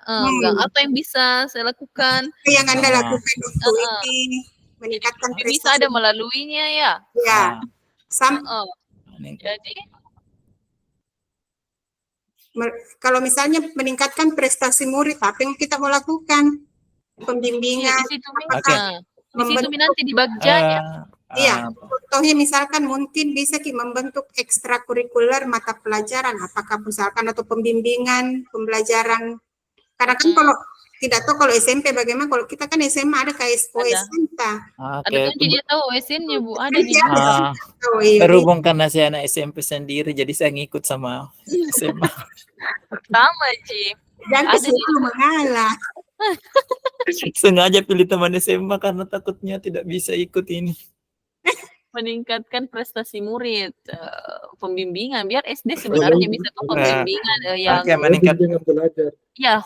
A: apa yang bisa saya lakukan.
C: Yang Anda lakukan untuk ini meningkatkan prestasi.
A: Bisa ada melaluinya ya.
C: Ya.
A: Jadi
C: kalau misalnya meningkatkan prestasi murid, apa yang kita mau lakukan? Pembimbingan.
A: Di situ nanti di Bagjanya.
C: Iya, contohnya misalkan mungkin bisa membentuk ekstrakurikuler mata pelajaran, apakah misalkan atau pembimbingan, pembelajaran. Karena kan kalau tidak tahu kalau SMP bagaimana, kalau kita kan SMA ada KSO SMK.
A: Ada kan dia tahu OSN-nya Bu, ada di
B: berhubung karena saya anak SMP sendiri, jadi saya ngikut sama SMA.
A: Pertama Ji.
C: Dan selalu mengalah.
B: Sengaja pilih teman SMA karena takutnya tidak bisa ikut ini.
A: Meningkatkan prestasi murid, pembimbingan biar SD sebenarnya bisa tuh pembimbingan yang
B: meningkatkan
D: belajar.
A: Ya,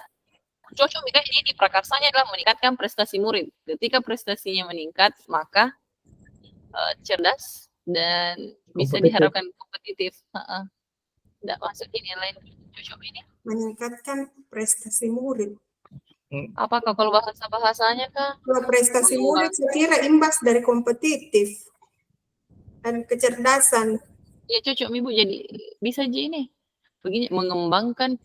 A: cocok ini di prakarsanya adalah meningkatkan prestasi murid. Ketika prestasinya meningkat, maka cerdas dan bisa diharapkan kompetitif. Tidak masuk ini lain cocok ini.
C: Meningkatkan prestasi murid.
A: Apakah kalau bahasanya kah?
C: Kalau prestasi murid saya kira imbas dari kompetitif dan kecerdasan.
A: Ya cocok Ibu, jadi bisa aja ini. Begini, mengembangkan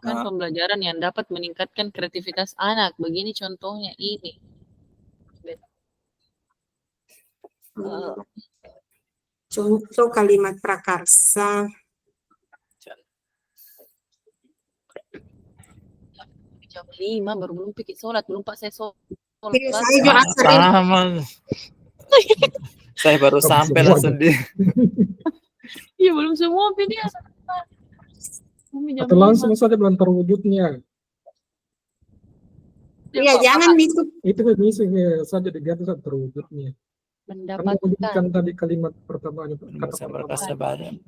A: pembelajaran yang dapat meningkatkan kreativitas anak. Begini contohnya ini.
C: Contoh kalimat prakarsa.
A: Jam 5 baru belum pikir sholat, belum Pak saya sholat.
B: Saya baru sampai langsung di.
A: Iya belum semua video. Jam
D: Atau langsung
A: 5.
D: saja belum terwujudnya.
C: Iya, jangan itu.
D: Itu missing saja dilihat saja terwujudnya. Kan
A: Mendapatkan,
D: mewujudkan tadi kalimat pertamanya. Kata
B: Bersabar
D: pertama.
B: kesabaran.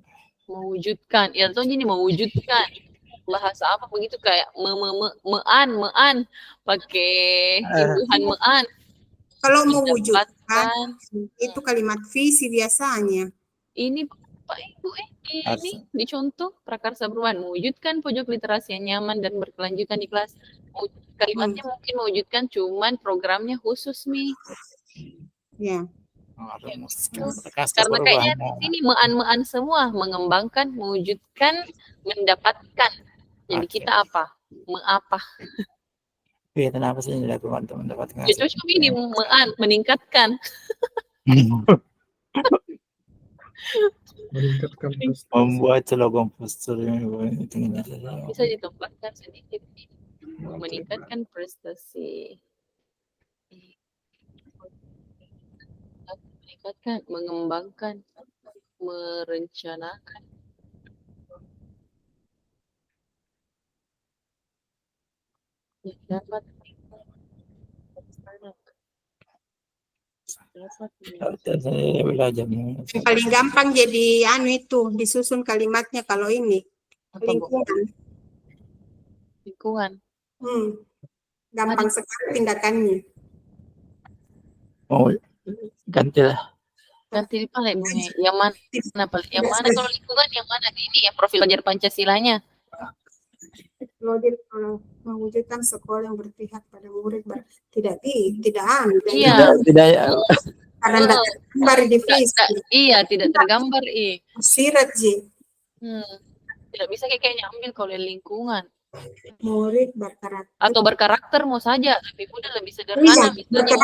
A: mewujudkan. Ya tuh gini mewujudkan. Bahasa apa begitu kayak mean pakai imbuhan mean.
C: Kalau mewujudkan
A: Mendapatkan.
C: itu kalimat visi biasanya.
A: Ini Pak Ibu ini dicontoh prakarsa perubahan mewujudkan pojok literasi yang nyaman dan berkelanjutan di kelas. Kalimatnya mungkin mewujudkan cuman programnya khusus nih.
C: Ya.
A: Karena kayaknya di sini mean semua, mengembangkan, mewujudkan, mendapatkan. Jadi kita apa? Apa?
B: Iya, kenapa sih dilakukan untuk mendapatkan
A: Ya cocok ini meningkatkan.
D: Meningkatkan prestasi.
B: Membuat slogan postur yang itu
A: Bisa ditempatkan sedikit. Meningkatkan prestasi. Meningkatkan, mengembangkan, merencanakan. Dapat
B: saya belajar.
C: Yang paling gampang jadi itu disusun kalimatnya kalau ini lingkungan.
A: Lingkungan.
C: Gampang sekali tindakannya.
B: Oh, gantilah.
A: Ganti paling bunyi. Yang mana paling? Yang mana kalau lingkungan? Yang mana ini ya profil belajar Pancasilanya?
C: Mewujudkan sekolah yang berpihak pada murid tidak
A: Iya.
B: Tidak.
C: Karena tidak tergambar di visi.
A: Iya, tidak tergambar
C: Sirat Ji.
A: Tidak bisa kayaknya ambil kalau lingkungan.
C: Murid berkarakter.
A: Atau berkarakter mau saja, tapi udah lebih sederhana. Misalnya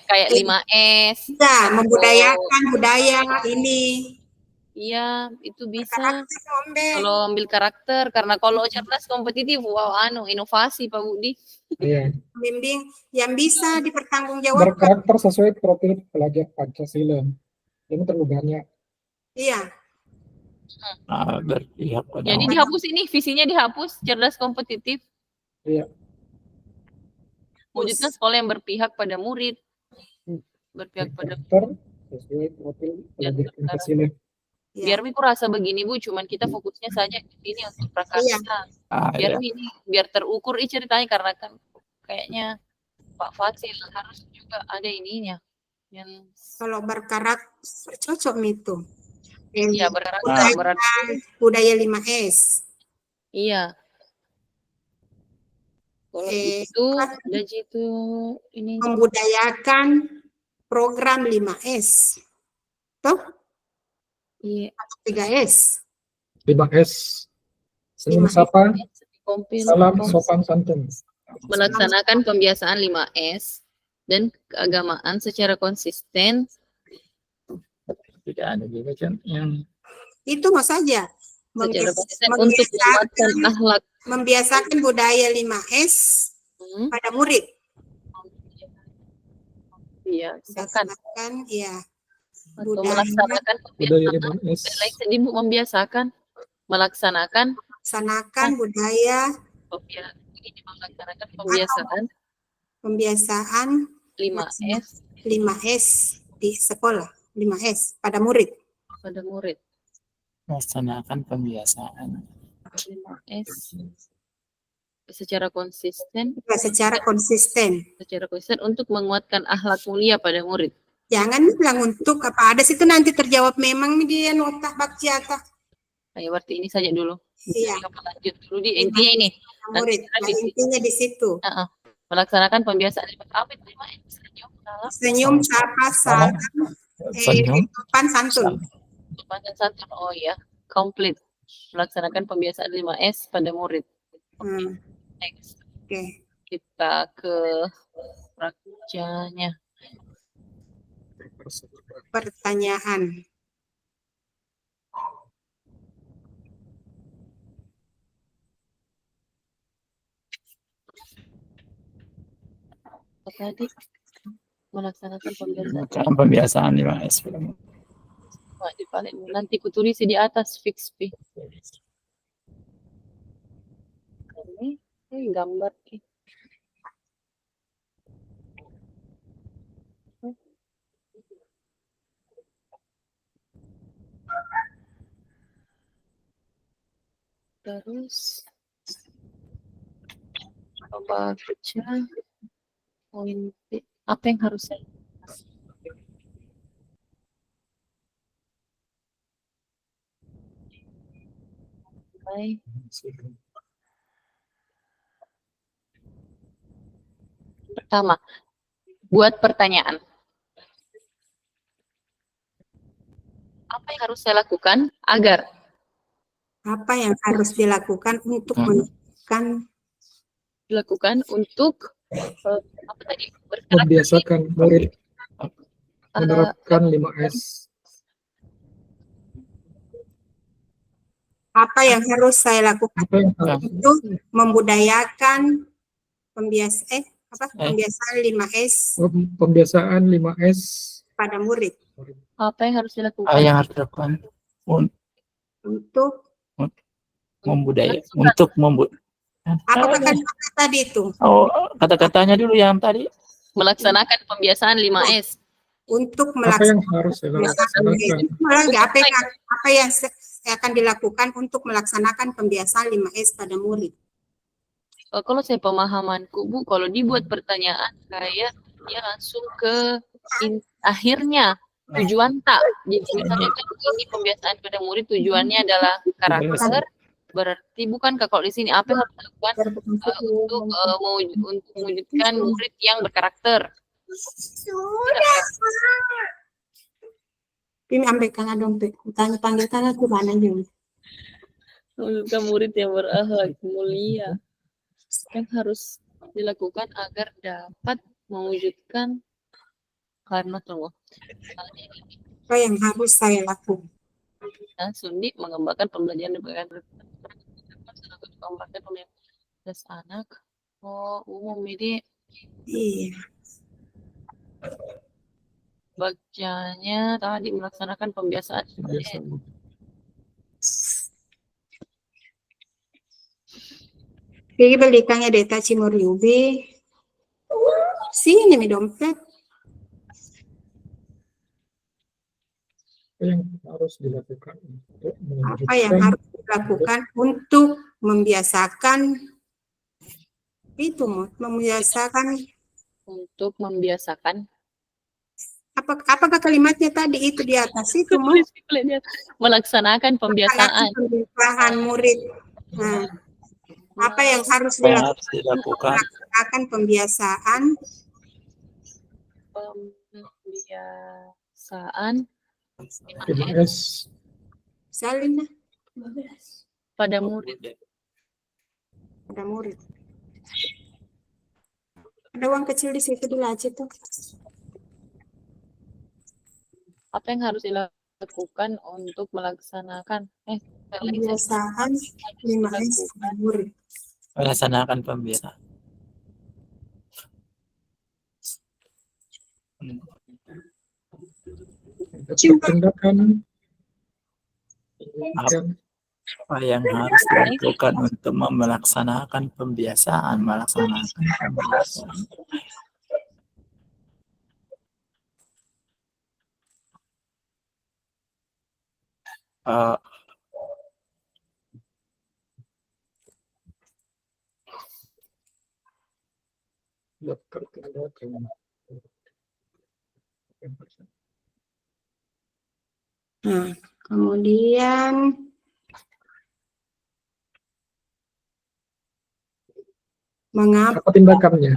A: kayak 5S.
C: Iya, membudayakan budaya ini.
A: Iya, itu bisa. Kalau ambil karakter, karena kalau cerdas kompetitif, wow, inovasi Pak Budi.
D: Iya.
C: Bimbing yang bisa dipertanggungjawabkan.
D: Berkarakter sesuai profil pelajar Pancasila. Ini terlalu banyak.
C: Iya.
B: Berpihak pada
A: Jadi dihapus ini, visinya dihapus, cerdas kompetitif.
D: Iya.
A: Wujudkan sekolah yang berpihak pada murid. Berpihak pada
D: sesuai profil pelajar Pancasila.
A: Biar Miku rasa begini Bu, cuman kita fokusnya saja ini untuk prakarsa. Biar terukur ceritanya karena kan kayaknya Pak Fadil harus juga ada ininya. Yang
C: kalau berkarakter cocok itu.
A: Iya, berarti
C: budaya 5S.
A: Iya. Kalau itu ini
C: membudayakan program 5S. Toh?
A: Iya.
C: 3S.
D: 5S. Senyum sapa, salam sopan santun.
A: Melaksanakan pembiasaan 5S dan keagamaan secara konsisten.
B: Tidak ada juga kan yang
C: itu mas saja
A: untuk menguatkan akhlak,
C: membiasakan budaya 5S pada murid.
A: Iya,
C: misalkan ya
A: melaksanakan
D: budaya 5S.
A: Membiasakan melaksanakan
C: budaya pembiasaan 5S di sekolah. 5S pada murid.
B: Melaksanakan pembiasaan
A: 5S secara konsisten.
C: Secara konsisten
A: Untuk menguatkan akhlak mulia pada murid.
C: Jangan bilang untuk apa ada situ nanti terjawab memang dia otak bakciata.
A: Ayo berarti ini saja dulu.
C: Iya.
A: Lanjut dulu di intinya ini.
C: Murid. Intinya di situ.
A: Melaksanakan pembiasaan apa itu?
C: Senyum, sapa, salam. Sopan santun.
A: Oh ya, komplit. Melaksanakan pembiasaan 5S pada murid. Next.
C: Oke.
A: Kita ke prakerjanya.
C: Pertanyaan.
A: Tadi melaksanakan
B: pembiasaan 5S.
A: Nanti kutulis di atas fix P. Gambar. Terus coba baca poin B. Apa yang harus saya mulai? Pertama, buat pertanyaan. Apa yang harus saya lakukan agar
C: Apa yang harus dilakukan untuk apa tadi?
D: Membiasakan murid menerapkan 5S.
C: Apa yang harus saya lakukan
D: Apa yang harus
C: untuk membudayakan pembiasaan 5S
D: pembiasaan 5S
C: pada murid
A: Apa yang harus dilakukan?
B: Apa yang harus dilakukan
C: untuk apa
B: Tadi.
C: kata tadi itu?
B: Oh, kata-katanya dulu yang tadi.
A: Melaksanakan pembiasaan 5S.
C: Untuk
D: apa yang
C: melaksanakan
D: harus saya
C: pembiasaan
D: lakukan?
C: apa yang akan dilakukan untuk melaksanakan pembiasaan 5S pada murid?
A: Kalau saya pemahamanku, Bu, kalau dibuat pertanyaan kayak dia langsung ke akhirnya tujuan tak. Jadi misalnya kan ini pembiasaan pada murid tujuannya adalah karakter, berarti bukankah kalau di sini apa yang harus dilakukan untuk mewujudkan murid yang berkarakter?
C: Ini ambil kangen dong, panggil kangen ke mana juga?
A: Mewujudkan murid yang berakhlak mulia. Yang harus dilakukan agar dapat mewujudkan karena Allah.
C: Apa yang harus saya lakukan?
A: Sundi mengembangkan pembelajaran das anak. Umum ini
C: Iya.
A: bacanya tadi melaksanakan pembiasaan.
C: Jadi belikannya data Cimur Yubi. Sini mi dompet.
D: Apa yang harus dilakukan untuk
C: Apa yang harus dilakukan untuk membiasakan itu,
A: Untuk membiasakan.
C: Apakah kalimatnya tadi itu di atas itu, Mo?
A: Melaksanakan pembiasaan.
C: Pembiasaan murid. Nah, apa yang harus dilakukan? Melaksanakan pembiasaan.
A: Pembiasaan
D: 5S
C: Salina.
A: pada murid.
C: Pada murid. Ada uang kecil di situ di laci tuh.
A: Apa yang harus dilakukan untuk melaksanakan
C: Pembiasaan 5S pada murid.
B: Melaksanakan pembiasaan.
D: tindakan
B: Apa yang harus dilakukan untuk melaksanakan pembiasaan?
C: Nah, kemudian mengapa
D: apa tindakannya?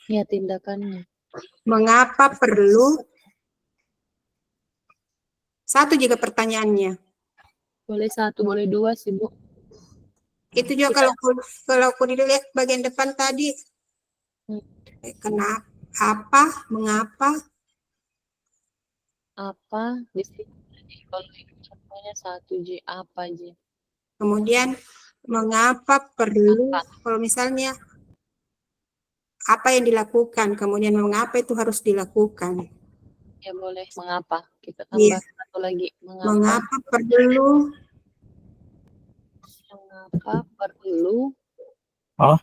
A: Ya, tindakannya.
C: Mengapa perlu? Satu juga pertanyaannya.
A: Boleh satu, boleh dua sih, Bu.
C: Itu juga kalau aku dilihat bagian depan tadi. Kenapa? Apa? Mengapa?
A: Apa? Di sini kalau itu contohnya 1J, apa J?
C: Kemudian mengapa perlu? Kalau misalnya apa yang dilakukan, kemudian mengapa itu harus dilakukan?
A: Ya boleh, mengapa? Kita tambah satu lagi.
C: Mengapa perlu?
A: Mengapa perlu
B: Oh,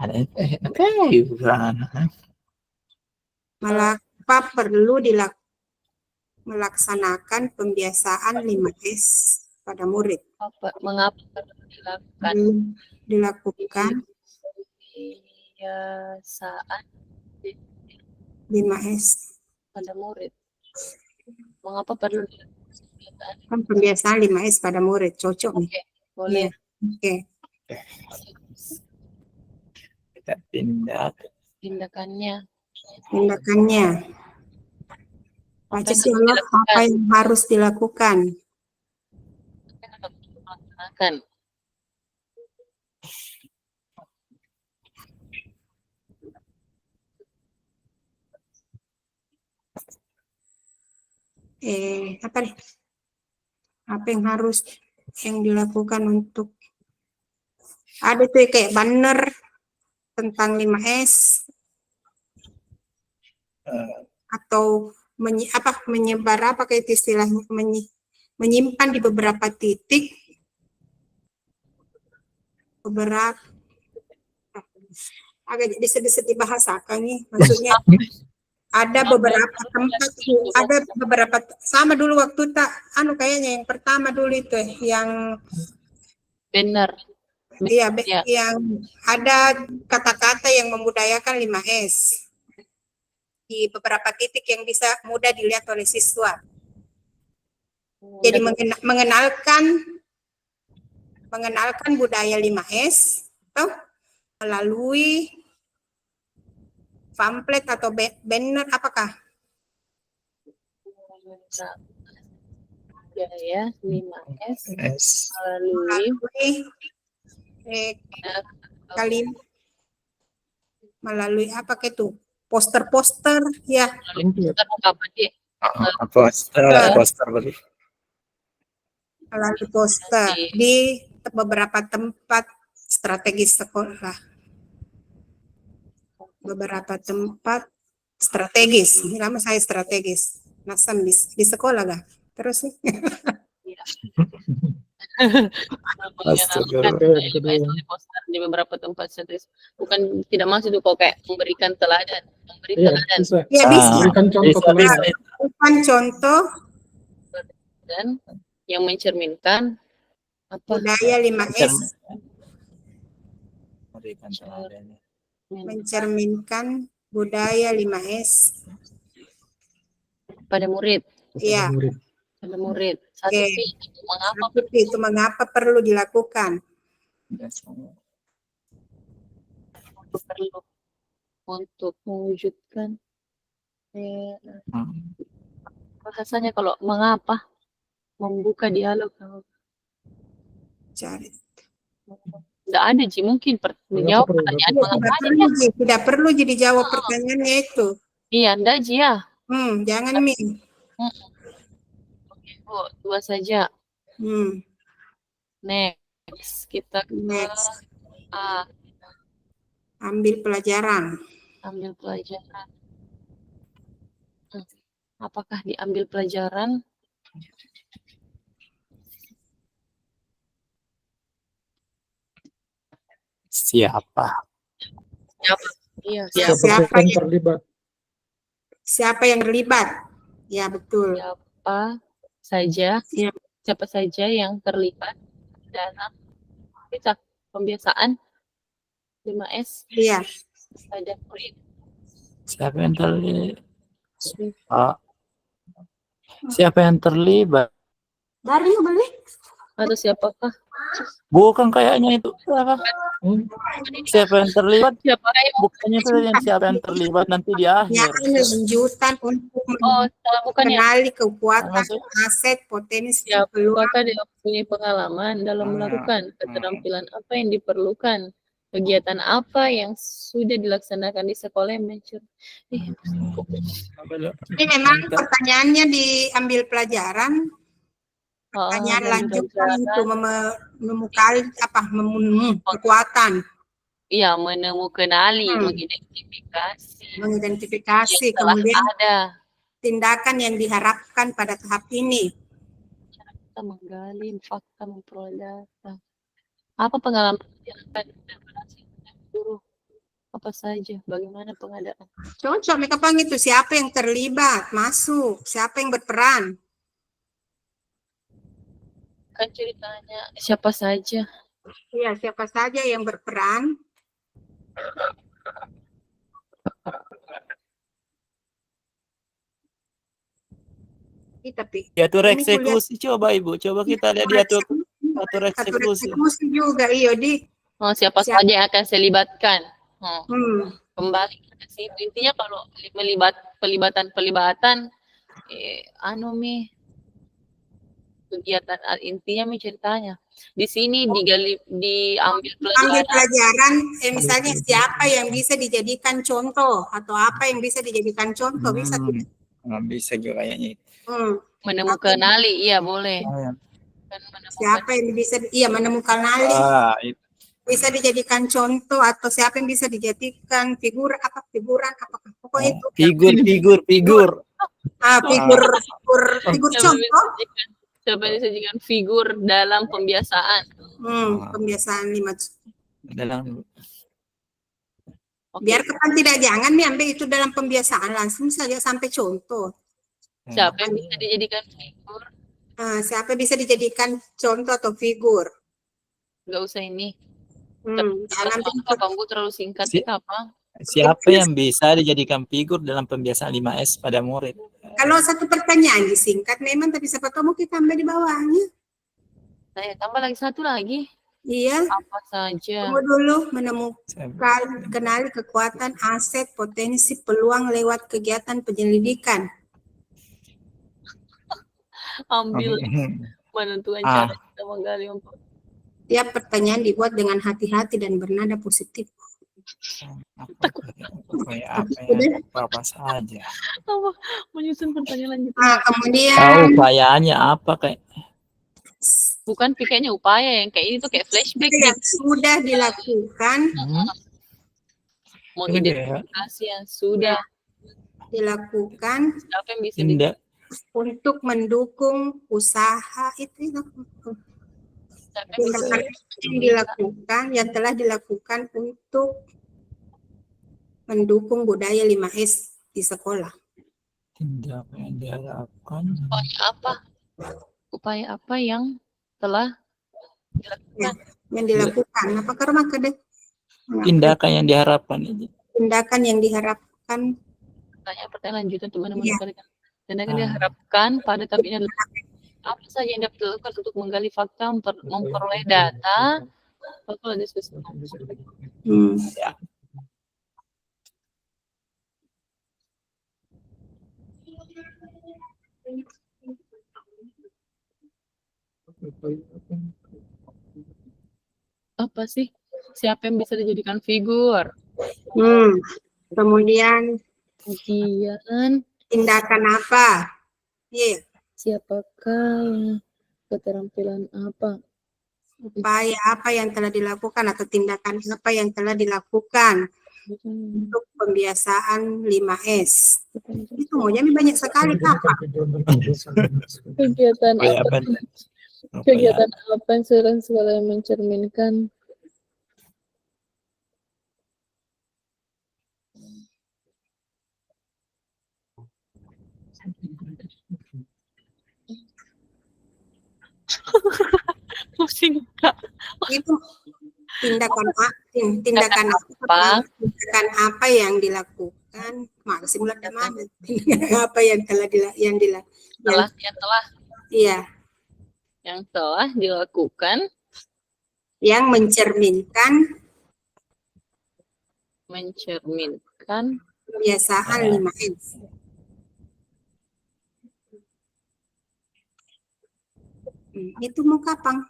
B: ada bukan.
C: Mengapa perlu melaksanakan pembiasaan 5S pada murid?
A: Mengapa perlu dilakukan
C: Dilakukan
A: pembiasaan
C: 5S.
A: pada murid? Mengapa perlu dilakukan?
C: Kan pembiasaan 5S pada murid, cocok nih.
A: Oke, boleh.
C: Oke.
B: Kita
A: Tindakannya.
C: Pancasila apa yang harus dilakukan?
A: Melaksanakan.
C: Apa nih? Apa yang harus dilakukan untuk ada tuh kayak banner tentang 5S atau menyebar apa kayak istilahnya menyimpan di beberapa titik agak jadi sedikit dibahasakan nih, maksudnya ada beberapa tempat, ada beberapa sama dulu waktu kayaknya yang pertama dulu itu yang
A: Benar.
C: iya yang ada kata-kata yang membudayakan 5S di beberapa titik yang bisa mudah dilihat oleh siswa. Jadi mengenalkan budaya 5S melalui pamflet atau banner apakah?
A: Ya, 5S
C: melalui apa itu? Poster-poster ya.
B: Poster bagi.
C: Melalui poster di beberapa tempat strategis sekolah. Beberapa tempat strategis. Ini nama saya strategis. Nasam di sekolah gak? Terus nih.
A: Poster di beberapa tempat strategis. Bukan tidak maksud itu kok kayak memberikan teladan.
C: Ya bisa.
D: Berikan contoh teladan.
C: Bukan contoh
A: dan yang mencerminkan
C: budaya 5S. Mencerminkan budaya 5S
A: pada murid.
C: Iya.
A: Pada murid.
C: Itu mengapa perlu dilakukan?
A: Perlu untuk mewujudkan bahasanya kalau mengapa membuka dialog.
C: Cari.
A: Tidak ada Ji, mungkin menjawab pertanyaan mengapa
C: tidak perlu jadi jawab pertanyaannya itu.
A: Iya, enggak Ji ya.
C: Jangan Min.
A: Oke, dua saja. Next, kita ke A.
C: Ambil pelajaran.
A: Apakah diambil pelajaran?
B: Siapa?
A: Iya,
C: siapa yang terlibat? Siapa yang terlibat? Ya, betul.
A: Siapa saja yang terlibat dalam pembiasaan 5S?
C: Iya.
A: Pada murid.
B: Siapa yang terlibat? Siapa yang terlibat?
C: Dari beli?
A: Atau siapakah?
B: Bukan kayaknya itu. Siapa yang terlibat? Bukannya siapa yang terlibat nanti di akhir.
C: Lanjutan untuk mengenali kekuatan, aset, potensi.
A: Siapakah yang punya pengalaman dalam melakukan keterampilan apa yang diperlukan? Kegiatan apa yang sudah dilaksanakan di sekolah yang
C: Ini memang pertanyaannya diambil pelajaran. Pertanyaan lanjutan untuk menemukan kekuatan.
A: Iya, mengidentifikasi.
C: Kemudian
A: ada
C: tindakan yang diharapkan pada tahap ini.
A: Kita menggali fakta, memperoleh data. Apa pengalaman yang akan suruh apa saja, bagaimana pengadaan.
C: Cocok mereka panggil itu siapa yang terlibat masuk, siapa yang berperan.
A: Kan ceritanya siapa saja.
C: Iya, siapa saja yang berperan. Tapi
B: Diatur
C: ini kuliah
B: eksekusi coba Ibu, coba kita lihat diatur atur
C: atur
B: eksekusi.
C: eksekusi juga, iya di.
A: Oh, siapa
C: Siapa?
A: saja yang akan saya libatkan.
C: Hmm.
A: Kembali ke situ. Intinya kalau pelibatan kegiatan intinya ceritanya. Di sini diambil
C: Ambil
A: pelajaran.
C: pelajaran, misalnya siapa yang bisa dijadikan contoh atau apa yang bisa dijadikan contoh bisa tidak?
B: Bisa juga kayaknya.
A: Menemukan nali, iya boleh. Kan menemukan
C: Siapa yang bisa, iya menemukan nali
B: Itu.
C: bisa dijadikan contoh atau siapa yang bisa dijadikan figuran apa pokoknya itu
B: figur.
C: figur
A: siapa
C: contoh.
A: Siapa yang disajikan figur dalam pembiasaan.
C: Pembiasaan 5.
B: Dalam
C: Biar kapan tidak, jangan nih ambil itu dalam pembiasaan, langsung saja sampai contoh.
A: Siapa yang bisa dijadikan figur?
C: Siapa bisa dijadikan contoh atau figur?
A: Gak usah ini.
C: Jangan
A: Kamu terlalu singkat apa?
B: Siapa yang bisa dijadikan figur dalam pembiasaan 5S pada murid?
C: Kalau satu pertanyaan disingkat memang, tapi siapa tahu mau kita tambah di bawahnya.
A: Saya tambah lagi satu lagi.
C: Iya.
A: Apa saja?
C: Tunggu dulu, menemukan, kenali kekuatan, aset, potensi, peluang lewat kegiatan penyelidikan.
A: Ambil menentukan cara kita menggali.
C: Tiap pertanyaan dibuat dengan hati-hati dan bernada positif.
B: Apa saja.
A: Menyusun pertanyaan lanjut.
C: Kemudian
B: upayanya apa kayak?
A: Bukan kayaknya upaya yang kayak ini tuh kayak flashback
C: yang sudah dilakukan.
A: Mengidentifikasi yang sudah
C: dilakukan.
A: Siapa yang bisa
C: untuk mendukung usaha itu. Yang telah dilakukan untuk mendukung budaya 5S di sekolah.
B: Tindakan yang diharapkan.
A: Upaya apa yang telah dilakukan?
C: Yang dilakukan. Apakah rumah kedai?
B: Tindakan yang diharapkan ini.
C: Tindakan yang diharapkan.
A: Pertanyaan lanjutan untuk menemukan tindakan diharapkan pada tahap ini adalah apa saja yang dapat dilakukan untuk menggali fakta, memperoleh data, atau diskusi. Apa sih? Siapa yang bisa dijadikan figur?
C: Kemudian tindakan apa?
A: Siapakah? Keterampilan apa?
C: Upaya apa yang telah dilakukan atau tindakan apa yang telah dilakukan untuk pembiasaan 5S. Itu maunya banyak sekali Kak.
A: Kegiatan apa? Kegiatan apa yang sering sekali mencerminkan pusing Kak.
C: Itu tindakan apa yang dilakukan? Masih mulai mana? Apa yang telah
A: yang telah dilakukan
C: yang mencerminkan kebiasaan 5S. Itu mau kapan?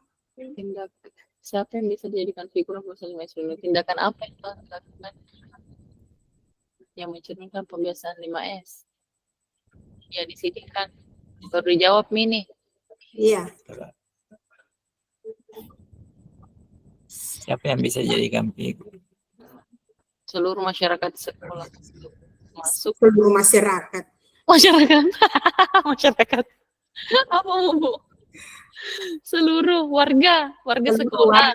A: Siapa yang bisa dijadikan figur tindakan apa yang telah dilakukan yang mencerminkan pembiasaan 5S? Ya di sini kan baru dijawab Mini.
C: Iya.
B: Siapa yang bisa dijadikan figur?
A: Seluruh masyarakat sekolah. Masuk
C: seluruh masyarakat.
A: Masyarakat. Apa Bu? Seluruh warga sekolah.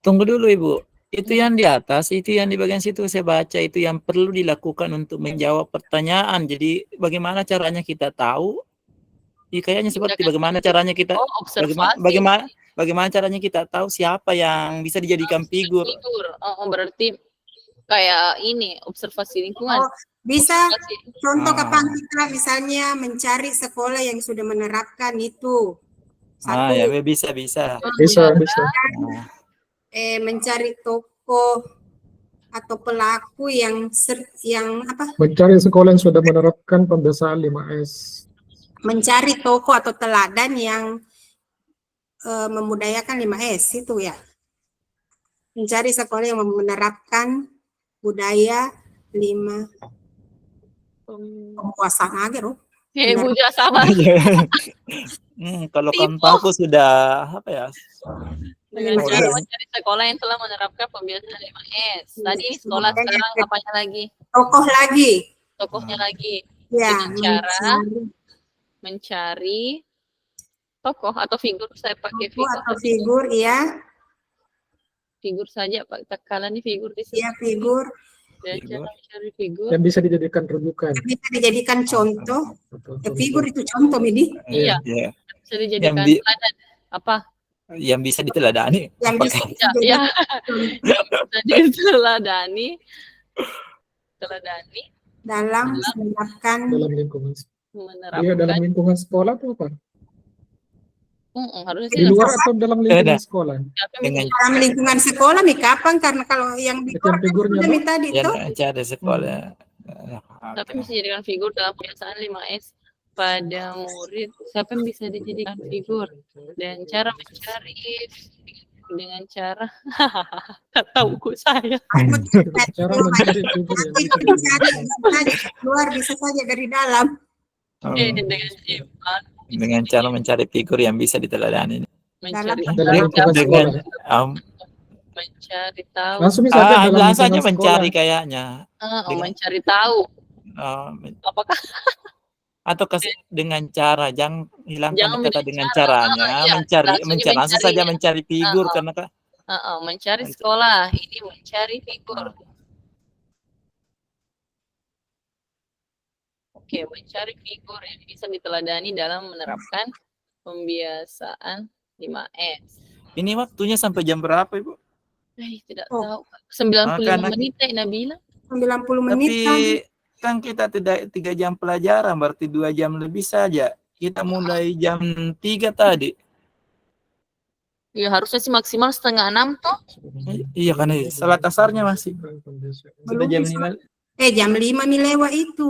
B: Tunggu dulu Ibu. Itu yang di atas, itu yang di bagian situ saya baca, itu yang perlu dilakukan untuk menjawab pertanyaan. Jadi bagaimana caranya kita tahu? Kayaknya seperti bagaimana caranya kita
A: Oh, observasi.
B: bagaimana caranya kita tahu siapa yang bisa dijadikan figur.
A: Oh, berarti kayak ini observasi lingkungan.
C: Oh, bisa contoh
B: Ah.
C: kapan kita misalnya mencari sekolah yang sudah menerapkan itu. Satu,
B: Ya bisa.
D: Bisa.
B: Nah,
C: mencari tokoh atau pelaku yang apa?
D: Mencari sekolah yang sudah menerapkan pembiasaan 5S.
C: Mencari tokoh atau teladan yang memudayakan 5S itu ya. Mencari sekolah yang menerapkan budaya 5 penguasaan aja loh.
A: Ibu jangan sabar.
B: Kalau kampangku sudah apa ya?
A: Dengan cara mencari sekolah yang telah menerapkan pembiasaan 5S. Tadi sekolah, sekarang apanya lagi?
C: Tokoh lagi.
A: Tokohnya lagi.
C: Ya,
A: Dengan cara mencari tokoh atau figur, saya pakai
C: tokoh
A: figur.
C: atau figur, ya.
A: Figur saja, Pak. Takalan ini figur di sini.
C: Ya, figur.
A: Dan cara mencari figur.
D: Yang bisa dijadikan rujukan.
C: Bisa dijadikan contoh. Figur itu contoh, Midi.
A: Iya. Bisa dijadikan teladan. Apa?
B: Yang bisa diteladani.
C: Yang bisa
A: Ya. Bisa diteladani.
C: Dalam menerapkan
D: Dalam lingkungan.
A: Menerapkan.
D: Iya, dalam lingkungan sekolah atau apa?
A: Harusnya
D: Di luar atau dalam lingkungan sekolah?
B: Dengan
C: dalam lingkungan sekolah, Mi, kapan? Karena kalau yang di luar
D: figurnya,
C: kan tadi
B: yang
C: itu.
B: cara sekolah.
A: Tapi bisa dijadikan figur dalam pembiasaan 5S pada murid. Siapa yang bisa dijadikan figur? Dan cara mencari dengan cara tahu kok saya.
D: Cara mencari figur yang bisa
C: Mencari luar bisa saja dari dalam.
B: Dengan cara mencari figur yang bisa diteladani.
A: Mencari
D: dalam lingkungan sekolah.
A: mencari tahu.
D: Langsung saja dalam
B: Langsung aja
D: lingkungan
B: mencari
D: sekolah.
B: kayaknya.
A: Mencari tahu. Apakah
B: Atau dengan cara, jangan hilangkan kata dengan caranya,
A: ya,
B: mencari langsung saja mencari figur karena
A: mencari sekolah, ini mencari figur. Oke, mencari figur yang bisa diteladani dalam menerapkan pembiasaan 5S.
B: Ini waktunya sampai jam berapa, Ibu?
A: Tidak tahu. 95 menit, Nabila.
C: 90 menit
B: Tapi kan kita tidak 3 jam pelajaran, berarti 2 jam lebih saja. Kita mulai jam 3 tadi.
A: Ya harusnya sih maksimal 5:30 toh.
B: Iya, karena salat asarnya masih. Sudah jam 5.
C: jam 5 mi lewat itu.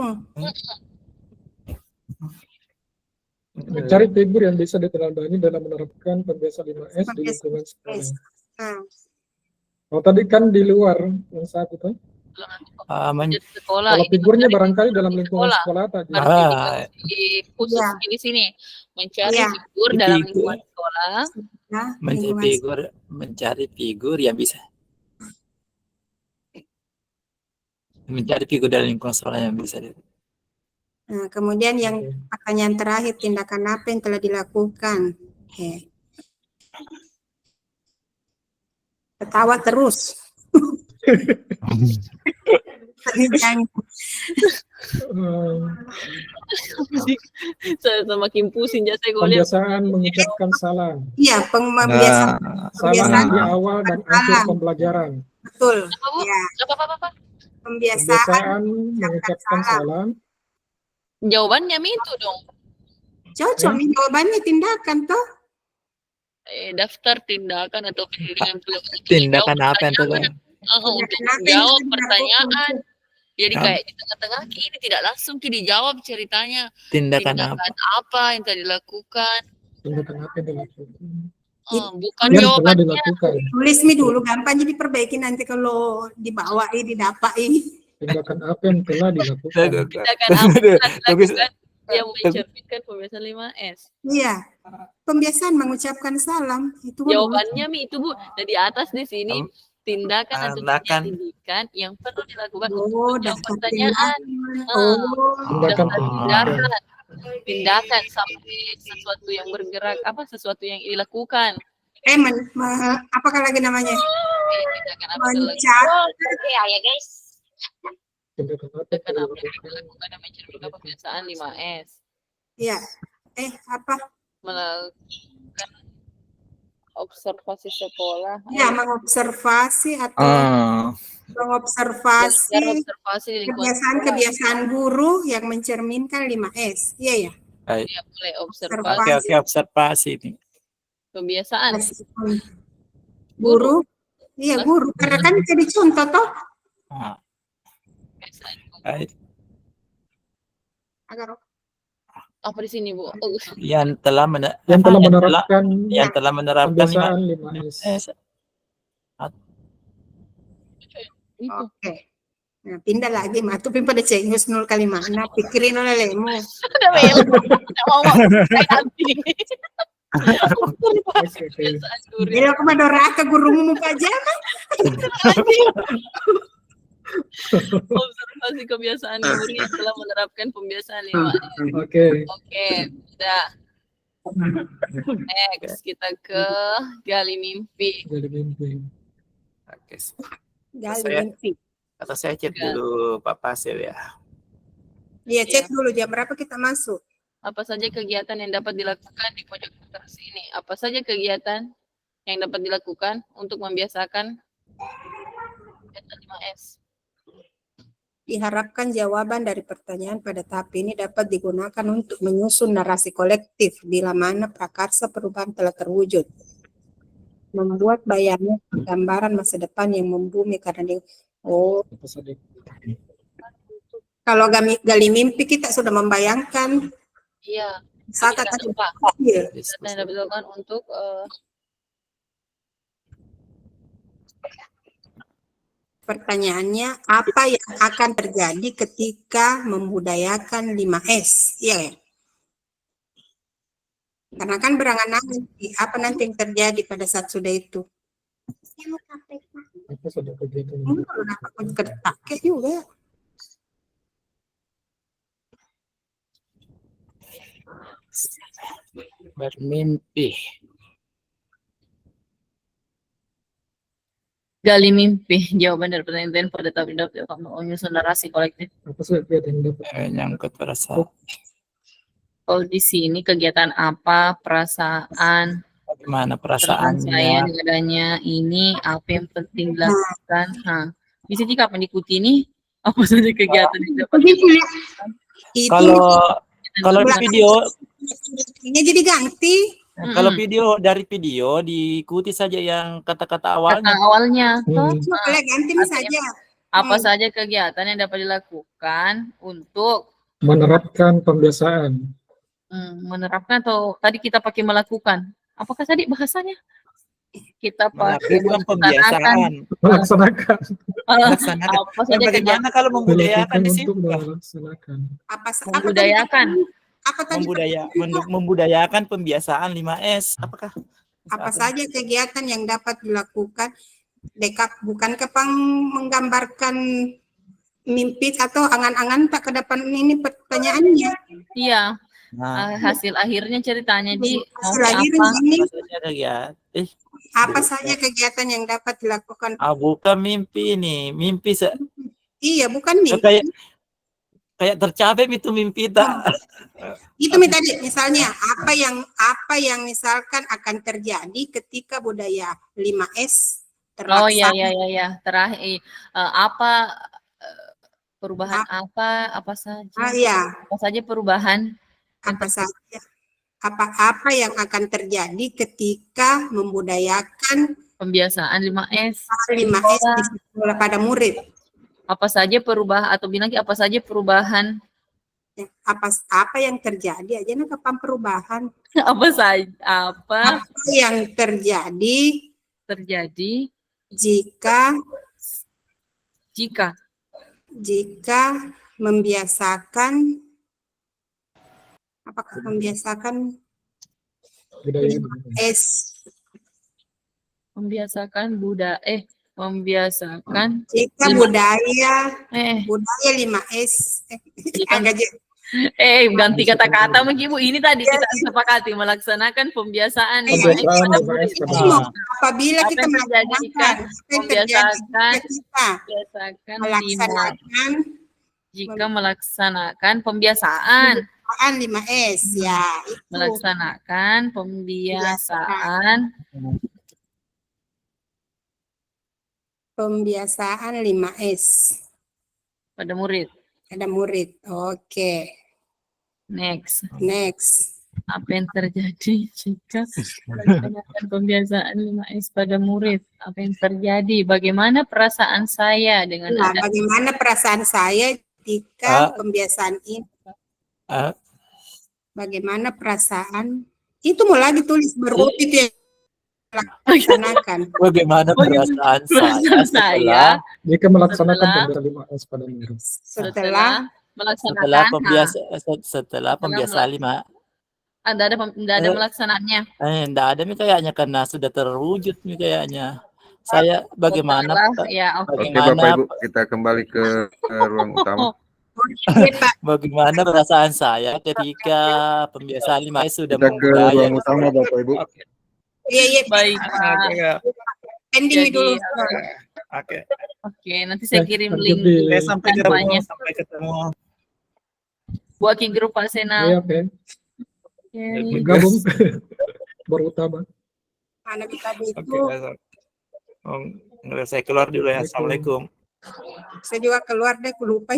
D: Mencari figur yang bisa diteladani dalam menerapkan pembiasaan 5S di lingkungan sekolah. Tadi kan di luar yang satu tuh.
A: Sekolah.
D: Kalau figurnya barangkali dalam lingkungan sekolah tadi.
A: Khusus di sini mencari figur dalam lingkungan sekolah.
B: Mencari figur yang bisa. Mencari figur dalam lingkungan sekolah yang bisa.
C: Nah, kemudian yang pertanyaan terakhir, tindakan apa yang telah dilakukan? Ketawa terus.
A: Saya semakin pusing jasa gue lihat.
D: Pembiasaan mengucapkan salam.
C: Iya, pembiasaan.
D: Salam di awal dan akhir pembelajaran.
C: Betul.
A: Ya. Apa?
C: Pembiasaan
D: mengucapkan salam.
A: Jawabannya itu dong.
C: Cocok, jawabannya tindakan toh.
A: Daftar tindakan atau pilihan
B: tindakan apa yang telah
A: untuk menjawab pertanyaan. Jadi kayak di tengah-tengah ini tidak langsung dijawab ceritanya.
B: Tindakan
A: apa yang telah dilakukan?
D: Tindakan apa yang dilakukan?
A: Bukan jawabannya.
C: Tulis mi dulu, gampang jadi diperbaiki nanti kalau dibawa ini dapat ini.
D: Tindakan apa yang telah dilakukan?
A: Tindakan apa yang telah dilakukan yang mencerminkan pembiasaan 5S?
C: Iya, pembiasaan mengucapkan salam. Itu
A: jawabannya Mi itu Bu, di atas di sini tindakan atau pendidikan yang perlu dilakukan untuk menjawab pertanyaan. Tindakan sampai sesuatu yang bergerak, sesuatu yang dilakukan.
C: Apakah lagi namanya?
A: Tindakan apa yang
C: Mencatat.
A: ya guys?
D: Tindakan apa
A: Tindakan
D: yang
A: apa yang dilakukan yang mencerminkan kebiasaan 5S?
C: Ya. Apa?
A: Melakukan observasi sekolah.
C: Ya, mengobservasi atau
B: Ah,
C: mengobservasi
A: Belajar observasi di lingkungan sekolah.
C: kebiasaan-kebiasaan guru yang mencerminkan 5S. Iya ya.
B: baik.
A: Ya, boleh observasi
B: Oke, observasi nih.
A: kebiasaan.
C: Guru. Iya, guru. Karena kan jadi contoh toh.
B: Ah,
A: Kebiasaan.
B: baik.
C: Agar
A: Apa di sini, Bu?
B: Yang telah
D: menerapkan
B: menerapkan
D: kebiasaan 5S.
A: Itu.
C: Oke. Nah, pindah lagi mah tuh pada cengus 0 kali mana pikirin oleh lemu.
A: Ada melo. Tidak mau kayak nanti. Kebiasaan guru.
C: Jadi aku mah doraka gurumu pajama.
A: Observasi kebiasaan guru yang telah menerapkan pembiasaan 5S.
D: Oke.
A: Oke, udah. Next, kita ke gali mimpi.
D: Jadi mimpi.
B: Oke.
C: Gali
B: Saya-
C: mimpi.
B: Atau saya cek dulu Pak Pasir ya.
C: Iya, cek dulu jam berapa kita masuk.
A: Apa saja kegiatan yang dapat dilakukan di pojok atas ini? Apa saja kegiatan yang dapat dilakukan untuk membiasakan kegiatan 5S?
C: Diharapkan jawaban dari pertanyaan pada tahap ini dapat digunakan untuk menyusun narasi kolektif bila mana prakarsa perubahan telah terwujud. Membuat bayangan gambaran masa depan yang membumi karena
D: Apa saja?
C: kalau gali mimpi kita sudah membayangkan
A: Iya.
C: misalkan
A: Kegiatan
C: tadi
A: apa?
C: iya,
A: Kegiatan yang dapat dilakukan untuk
C: pertanyaannya apa yang akan terjadi ketika membudayakan 5S, iya ya? Karena kan berangan-angan apa nanti yang terjadi pada saat sudah itu.
D: Apa saja kegiatan?
C: Kalau dapat kedetak juga.
B: Bermimpi.
A: gali mimpi. Jawaban dari pertanyaan pada tahap ini dapat dilakukan untuk menyusun narasi kolektif.
D: Apa saja kegiatan yang dapat?
B: Nyangkut perasaan.
A: Kalau di sini kegiatan apa, perasaan,
B: Bagaimana
A: perasaan saya
B: perasaannya?
A: dengan adanya ini, apa yang penting dilakukan. Bisa sih kapan diikuti nih? Apa saja kegiatan yang dapat
C: Begitu ya. Itu
B: Kalau di video,
C: ini jadi ganti.
B: kalau dari video diikuti saja yang kata-kata awalnya.
A: kata awalnya.
C: Boleh ganti nih saja.
A: Apa saja kegiatan yang dapat dilakukan untuk
D: Menerapkan pembiasaan.
A: menerapkan atau tadi kita pakai melakukan? Apakah tadi bahasanya? Kita pakai
B: Melakukan pembiasaan.
D: Melaksanakan.
B: Melaksanakan.
A: Apa saja kegiatan
B: Bagaimana kalau membudayakan
D: Dilakukan
B: di situ?
D: untuk melaksanakan.
A: membudayakan?
C: Apa tadi?
B: Membudayakan pembiasaan 5S. Apakah?
C: Apa saja kegiatan yang dapat dilakukan? Bukankah menggambarkan mimpi atau angan-angan tak ke depan ini pertanyaannya?
A: Iya.
B: Nah,
A: Hasil akhirnya ceritanya di mau
C: Hasil akhirnya
A: apa?
C: ini
B: apa saja kegiatan?
C: apa saja kegiatan yang dapat dilakukan?
B: Bukan mimpi ini. Mimpi
C: Iya, bukan nih.
B: kayak tercapai itu mimpi tak.
C: Itu tadi misalnya apa yang misalkan akan terjadi ketika budaya 5S terlaksana.
A: Oh ya. Terakhir apa perubahan apa saja?
C: Iya.
A: Apa saja perubahan?
C: Apa saja apa yang akan terjadi ketika membudayakan
A: Pembiasaan 5S.
C: 5S di sekolah pada murid.
A: Apa saja perubahan atau bilang apa saja perubahan?
C: Apa yang terjadi aja kapan perubahan?
A: Apa saja apa
C: yang terjadi jika membiasakan apakah membiasakan
D: Budaya.
A: membiasakan
C: jika budaya 5S
A: jika Ganti kata-kata mungkin Bu. Ini tadi kita sepakati melaksanakan pembiasaan
C: Iya,
A: lima
D: Pembiasaan
A: pada
D: 5S pada
C: Ini
D: murid.
C: apabila
A: Apa
C: kita
A: yang terjadi
C: melaksanakan, apa yang terjadi jika kita
A: Biasakan lima
C: melaksanakan
A: jika melaksanakan pembiasaan.
C: 5S, ya itu.
A: Melaksanakan
C: Pembiasaan 5S
A: pada murid.
C: ada murid. Oke,
A: Next.
C: next.
A: Apa yang terjadi jika melaksanakan pembiasaan 5S pada murid? Apa yang terjadi? Bagaimana perasaan saya dengan
C: Nah,
A: ada
C: bagaimana perasaan saya jika pembiasaan ini? Bagaimana perasaan? Itu mau lagi tulis baru itu yang laksanakan.
B: Bagaimana perasaan saya setelah
D: Jika melaksanakan pembiasaan 5S pada murid.
C: Setelah
B: setelah pembiasaan 5.
A: Tidak ada melaksanaannya.
B: Enggak ada nih kayaknya karena sudah terwujud nih kayaknya. Saya bagaimana
A: Ya, oke.
E: Oke
B: bagaimana
E: Bapak Ibu, kita kembali ke ruang utama.
B: bagaimana perasaan saya ketika pembiasaan 5S sudah
E: Kita ke
B: memulai.
E: ruang utama Bapak Ibu.
B: Oke.
C: Iya,
A: Baik, Pak.
C: pending
A: Jadi,
C: dulu.
B: Oke.
A: Oke, nanti saya kirim
D: lanjut
A: link
D: di-
B: Sampai
A: kampanye.
B: ketemu.
A: Buat Ki grup Pak Sena.
D: Iya, oke.
A: Oke.
D: Gabung baru utama.
C: Mana tadi itu,
B: Saya keluar dulu ya. Assalamualaikum.
C: saya juga keluar deh, aku lupa.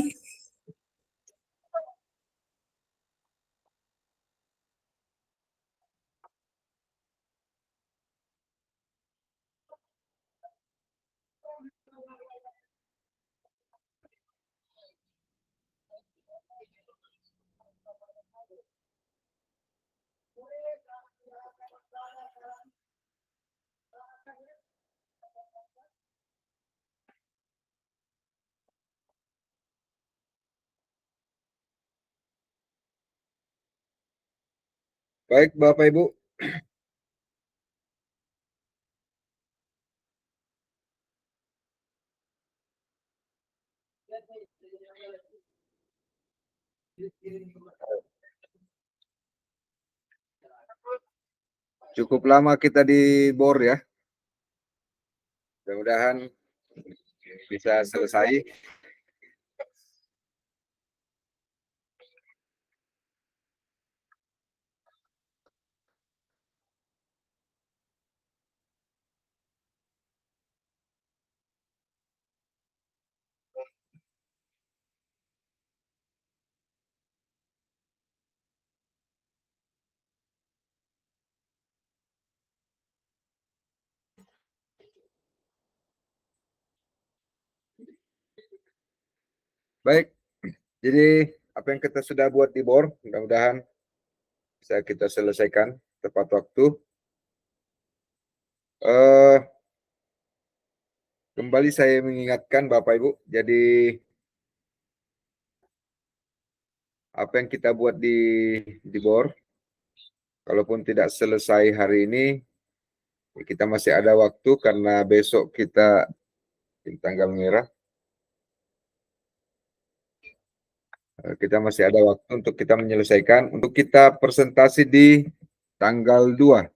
E: Baik Bapak Ibu, cukup lama kita di BOR ya. Mudah-mudahan bisa selesai. Baik, jadi apa yang kita sudah buat di BOR, mudah-mudahan bisa kita selesaikan tepat waktu. Kembali saya mengingatkan Bapak Ibu, jadi apa yang kita buat di BOR, kalaupun tidak selesai hari ini, kita masih ada waktu karena besok kita di tanggal merah. Kita masih ada waktu untuk kita menyelesaikan, untuk kita presentasi di tanggal 2.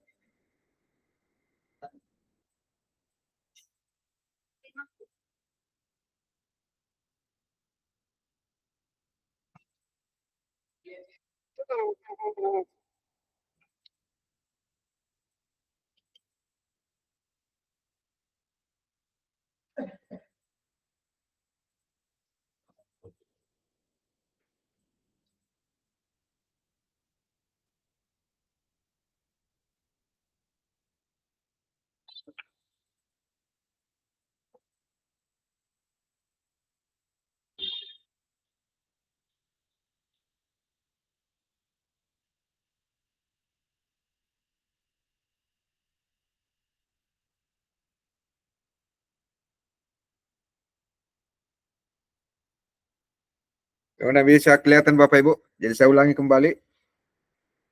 E: Bagaimana bisa kelihatan Bapak Ibu? Jadi saya ulangi kembali.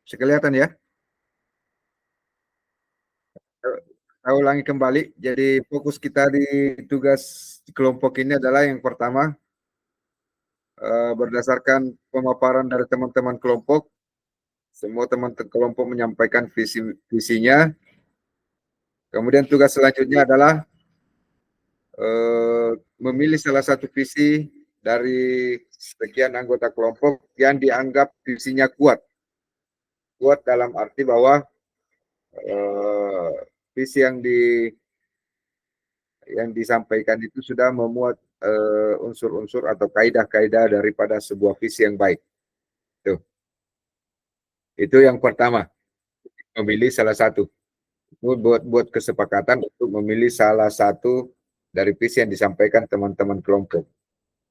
E: Bisa kelihatan ya? Saya ulangi kembali. Jadi fokus kita di tugas kelompok ini adalah yang pertama, berdasarkan pemaparan dari teman-teman kelompok, semua teman-teman kelompok menyampaikan visinya. Kemudian tugas selanjutnya adalah memilih salah satu visi dari sekian anggota kelompok yang dianggap visinya kuat. Kuat dalam arti bahwa visi yang disampaikan itu sudah memuat unsur-unsur atau kaidah-kaidah daripada sebuah visi yang baik. Itu yang pertama, memilih salah satu. Buat kesepakatan untuk memilih salah satu dari visi yang disampaikan teman-teman kelompok.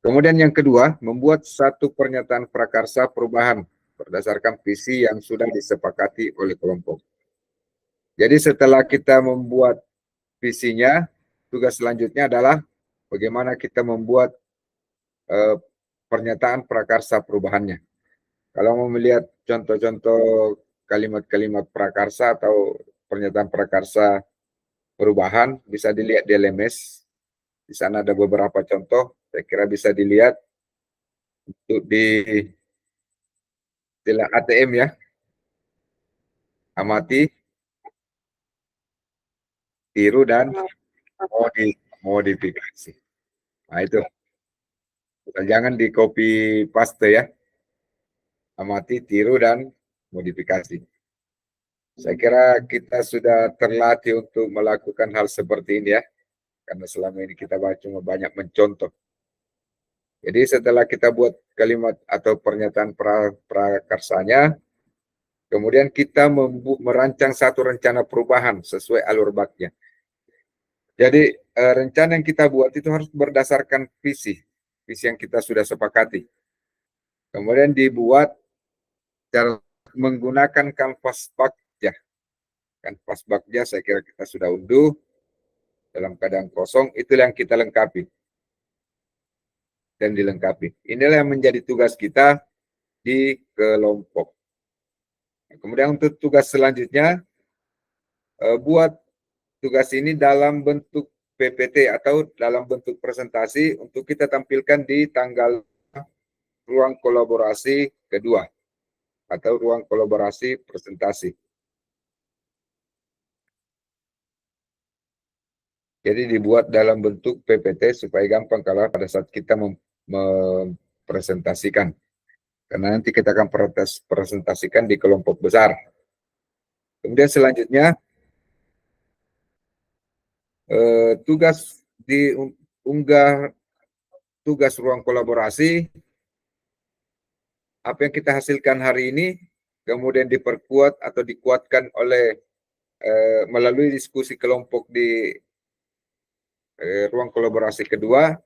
E: Kemudian yang kedua, membuat satu pernyataan prakarsa perubahan berdasarkan visi yang sudah disepakati oleh kelompok. Jadi setelah kita membuat visinya, tugas selanjutnya adalah bagaimana kita membuat pernyataan prakarsa perubahannya. Kalau mau melihat contoh-contoh kalimat-kalimat prakarsa atau pernyataan prakarsa perubahan, bisa dilihat di LMS. Di sana ada beberapa contoh, saya kira bisa dilihat untuk di ATM ya. Amati, tiru, dan modifikasi. Nah itu. Jangan di copy paste ya. Amati, tiru, dan modifikasi. Saya kira kita sudah terlatih untuk melakukan hal seperti ini ya. Karena selama ini kita cuma banyak mencontoh. Jadi setelah kita buat kalimat atau pernyataan prakarsanya, kemudian kita merancang satu rencana perubahan sesuai alur baknya. Jadi rencana yang kita buat itu harus berdasarkan visi yang kita sudah sepakati. Kemudian dibuat cara menggunakan kanvas bakja. Kanvas bakja saya kira kita sudah unduh dalam keadaan kosong, itulah yang kita lengkapi dan dilengkapi. Inilah yang menjadi tugas kita di kelompok. Kemudian untuk tugas selanjutnya, buat tugas ini dalam bentuk PPT atau dalam bentuk presentasi untuk kita tampilkan di tanggal ruang kolaborasi kedua atau ruang kolaborasi presentasi. Jadi dibuat dalam bentuk PPT supaya gampang kalau pada saat kita mempresentasikan. Karena nanti kita akan presentasikan di kelompok besar. Kemudian selanjutnya, tugas diunggah tugas ruang kolaborasi, apa yang kita hasilkan hari ini, kemudian diperkuat atau dikuatkan oleh melalui diskusi kelompok di ruang kolaborasi kedua,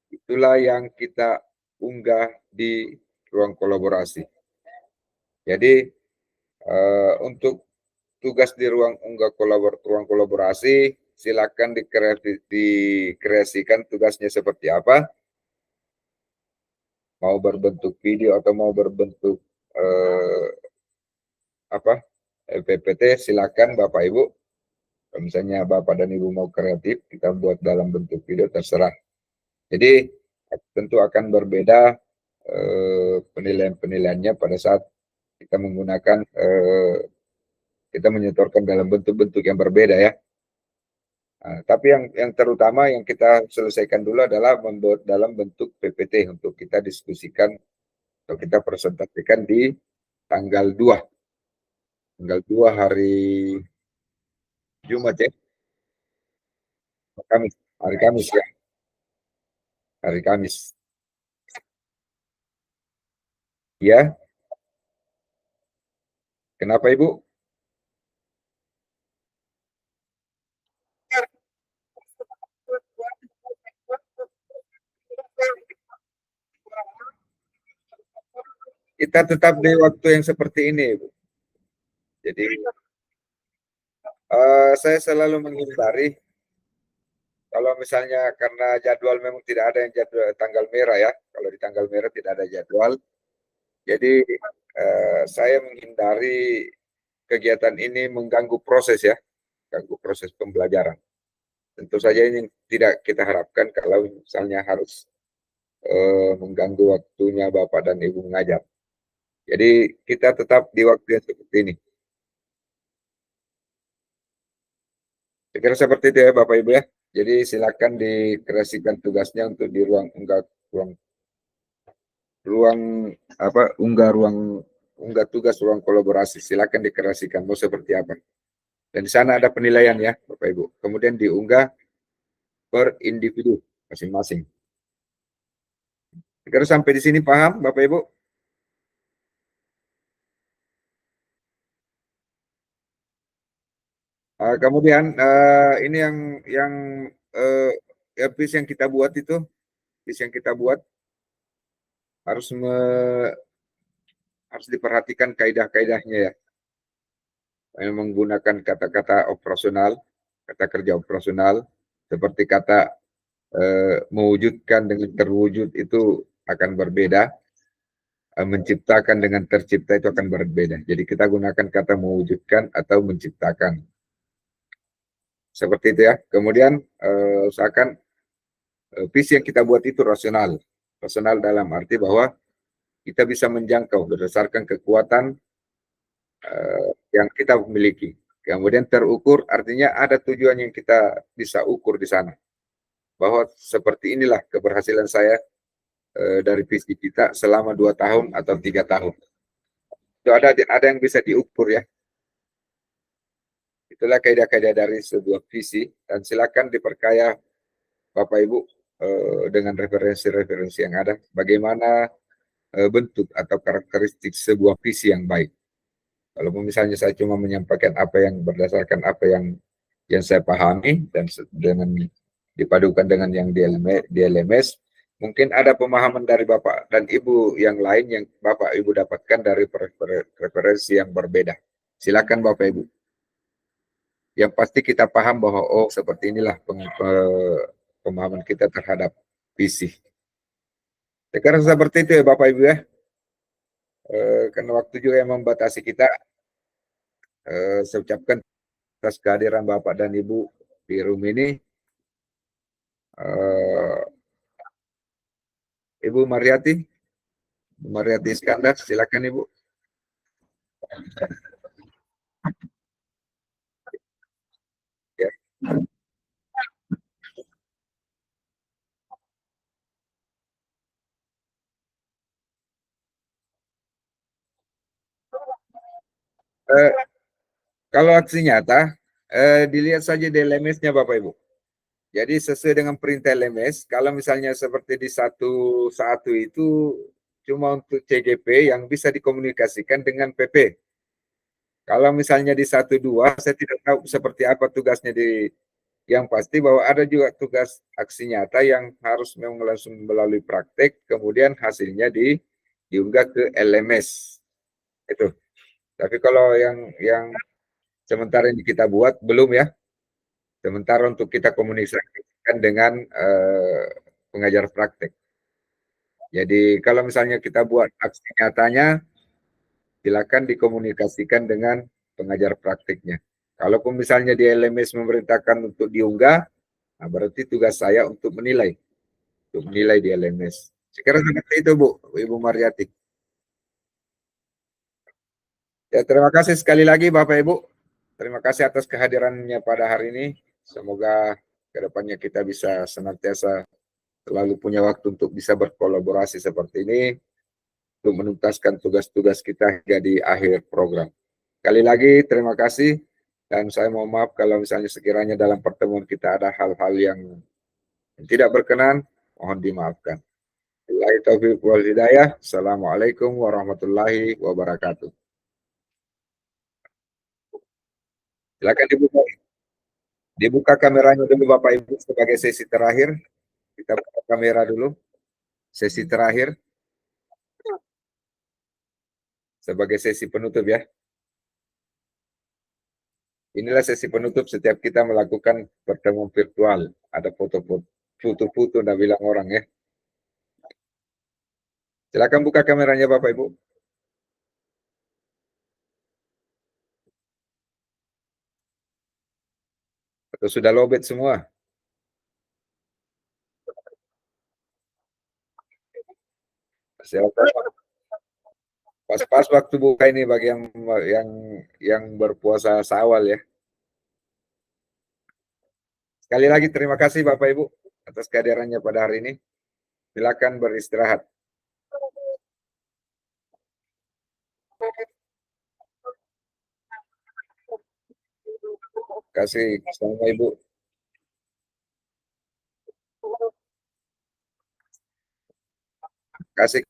E: itulah yang kita unggah di ruang kolaborasi. Jadi untuk tugas di ruang kolaborasi, silakan dikreasikan tugasnya seperti apa. Mau berbentuk video atau mau berbentuk PPT, silakan Bapak Ibu. Kalau misalnya Bapak dan Ibu mau kreatif, kita buat dalam bentuk video, terserah. Jadi tentu akan berbeda penilaian-penilaiannya pada saat kita menggunakan kita menyetorkan dalam bentuk-bentuk yang berbeda ya. Nah, tapi yang terutama yang kita selesaikan dulu adalah membuat dalam bentuk PPT untuk kita diskusikan atau kita presentasikan di tanggal 2. Tanggal 2 hari Jumat ya. Hari Kamis ya. Hari Kamis. Ya. Kenapa Ibu? Kita tetap di waktu yang seperti ini, Ibu. Jadi saya selalu menghindari kalau misalnya karena jadwal memang tidak ada yang jadwal tanggal merah ya. Kalau di tanggal merah tidak ada jadwal. Jadi saya menghindari kegiatan ini mengganggu proses ya, ganggu proses pembelajaran. Tentu saja ini tidak kita harapkan kalau misalnya harus mengganggu waktunya Bapak dan Ibu mengajar. Jadi kita tetap di waktu yang seperti ini. Saya kira seperti itu ya Bapak Ibu ya. Jadi silakan dikreasikan tugasnya untuk di ruang unggah tugas ruang kolaborasi. Silakan dikreasikan mau seperti apa. Dan di sana ada penilaian ya Bapak Ibu. Kemudian diunggah per individu masing-masing. Saya kira sampai di sini paham Bapak Ibu? Kemudian ini yang piece yang kita buat itu, piece yang kita buat harus harus diperhatikan kaidah-kaidahnya ya. Menggunakan kata-kata operasional, kata kerja operasional, seperti kata mewujudkan dengan terwujud itu akan berbeda, menciptakan dengan tercipta itu akan berbeda. Jadi kita gunakan kata mewujudkan atau menciptakan. Seperti itu ya. Kemudian usahakan visi yang kita buat itu rasional. Rasional dalam arti bahwa kita bisa menjangkau berdasarkan kekuatan yang kita miliki. Kemudian terukur artinya ada tujuan yang kita bisa ukur di sana. Bahwa seperti inilah keberhasilan saya dari visi kita selama 2 tahun atau 3 tahun. Itu ada yang bisa diukur ya. Itulah kaidah-kaidah dari sebuah visi dan silakan diperkaya Bapak Ibu dengan referensi-referensi yang ada. Bagaimana bentuk atau karakteristik sebuah visi yang baik. Kalau misalnya saya cuma menyampaikan apa yang berdasarkan apa yang saya pahami dan dengan dipadukan dengan yang di LMS, mungkin ada pemahaman dari Bapak dan Ibu yang lain yang Bapak Ibu dapatkan dari referensi yang berbeda. Silakan Bapak Ibu. Yang pasti kita paham bahwa oh seperti inilah pemahaman kita terhadap visi. Sekarang seperti itu ya Bapak Ibu ya. Karena waktu juga yang membatasi kita, saya ucapkan atas kehadiran Bapak dan Ibu di room ini. Ibu Mariati Iskandar, silakan Ibu. Ya. Kalau aksi nyata, dilihat saja di LMS-nya Bapak Ibu. Jadi sesuai dengan perintah LMS, kalau misalnya seperti di satu itu cuma untuk CGP yang bisa dikomunikasikan dengan PP. Kalau misalnya di 1.2, saya tidak tahu seperti apa tugasnya yang pasti bahwa ada juga tugas aksi nyata yang harus memang langsung melalui praktek, kemudian hasilnya diunggah ke LMS. Itu. Tapi kalau yang sementara ini kita buat belum ya. Sementara untuk kita komunikasikan dengan pengajar praktek. Jadi kalau misalnya kita buat aksi nyatanya, silakan dikomunikasikan dengan pengajar prakteknya. Kalaupun misalnya di LMS memerintahkan untuk diunggah, nah berarti tugas saya untuk menilai di LMS. Sekarang seperti itu Bu, Ibu Mariati. Ya, terima kasih sekali lagi Bapak Ibu. Terima kasih atas kehadirannya pada hari ini. Semoga kedepannya kita bisa senantiasa selalu punya waktu untuk bisa berkolaborasi seperti ini untuk menuntaskan tugas-tugas kita hingga di akhir program. Sekali lagi terima kasih dan saya mohon maaf kalau misalnya sekiranya dalam pertemuan kita ada hal-hal yang tidak berkenan, mohon dimaafkan. Billahi taufiq wal hidayah. Assalamualaikum warahmatullahi wabarakatuh. Silakan dibuka kameranya dulu Bapak Ibu sebagai sesi terakhir. Kita buka kamera dulu. Sesi terakhir. Sebagai sesi penutup ya. Inilah sesi penutup setiap kita melakukan pertemuan virtual. Ada foto-foto dan bilang orang ya. Silakan buka kameranya Bapak Ibu. Atau sudah lowbat semua? Silakan. Pas-pas waktu buka ini bagi yang berpuasa Syawal ya. Sekali lagi terima kasih Bapak Ibu atas kehadirannya pada hari ini. Silakan beristirahat. Terima kasih sama Ibu. Kasih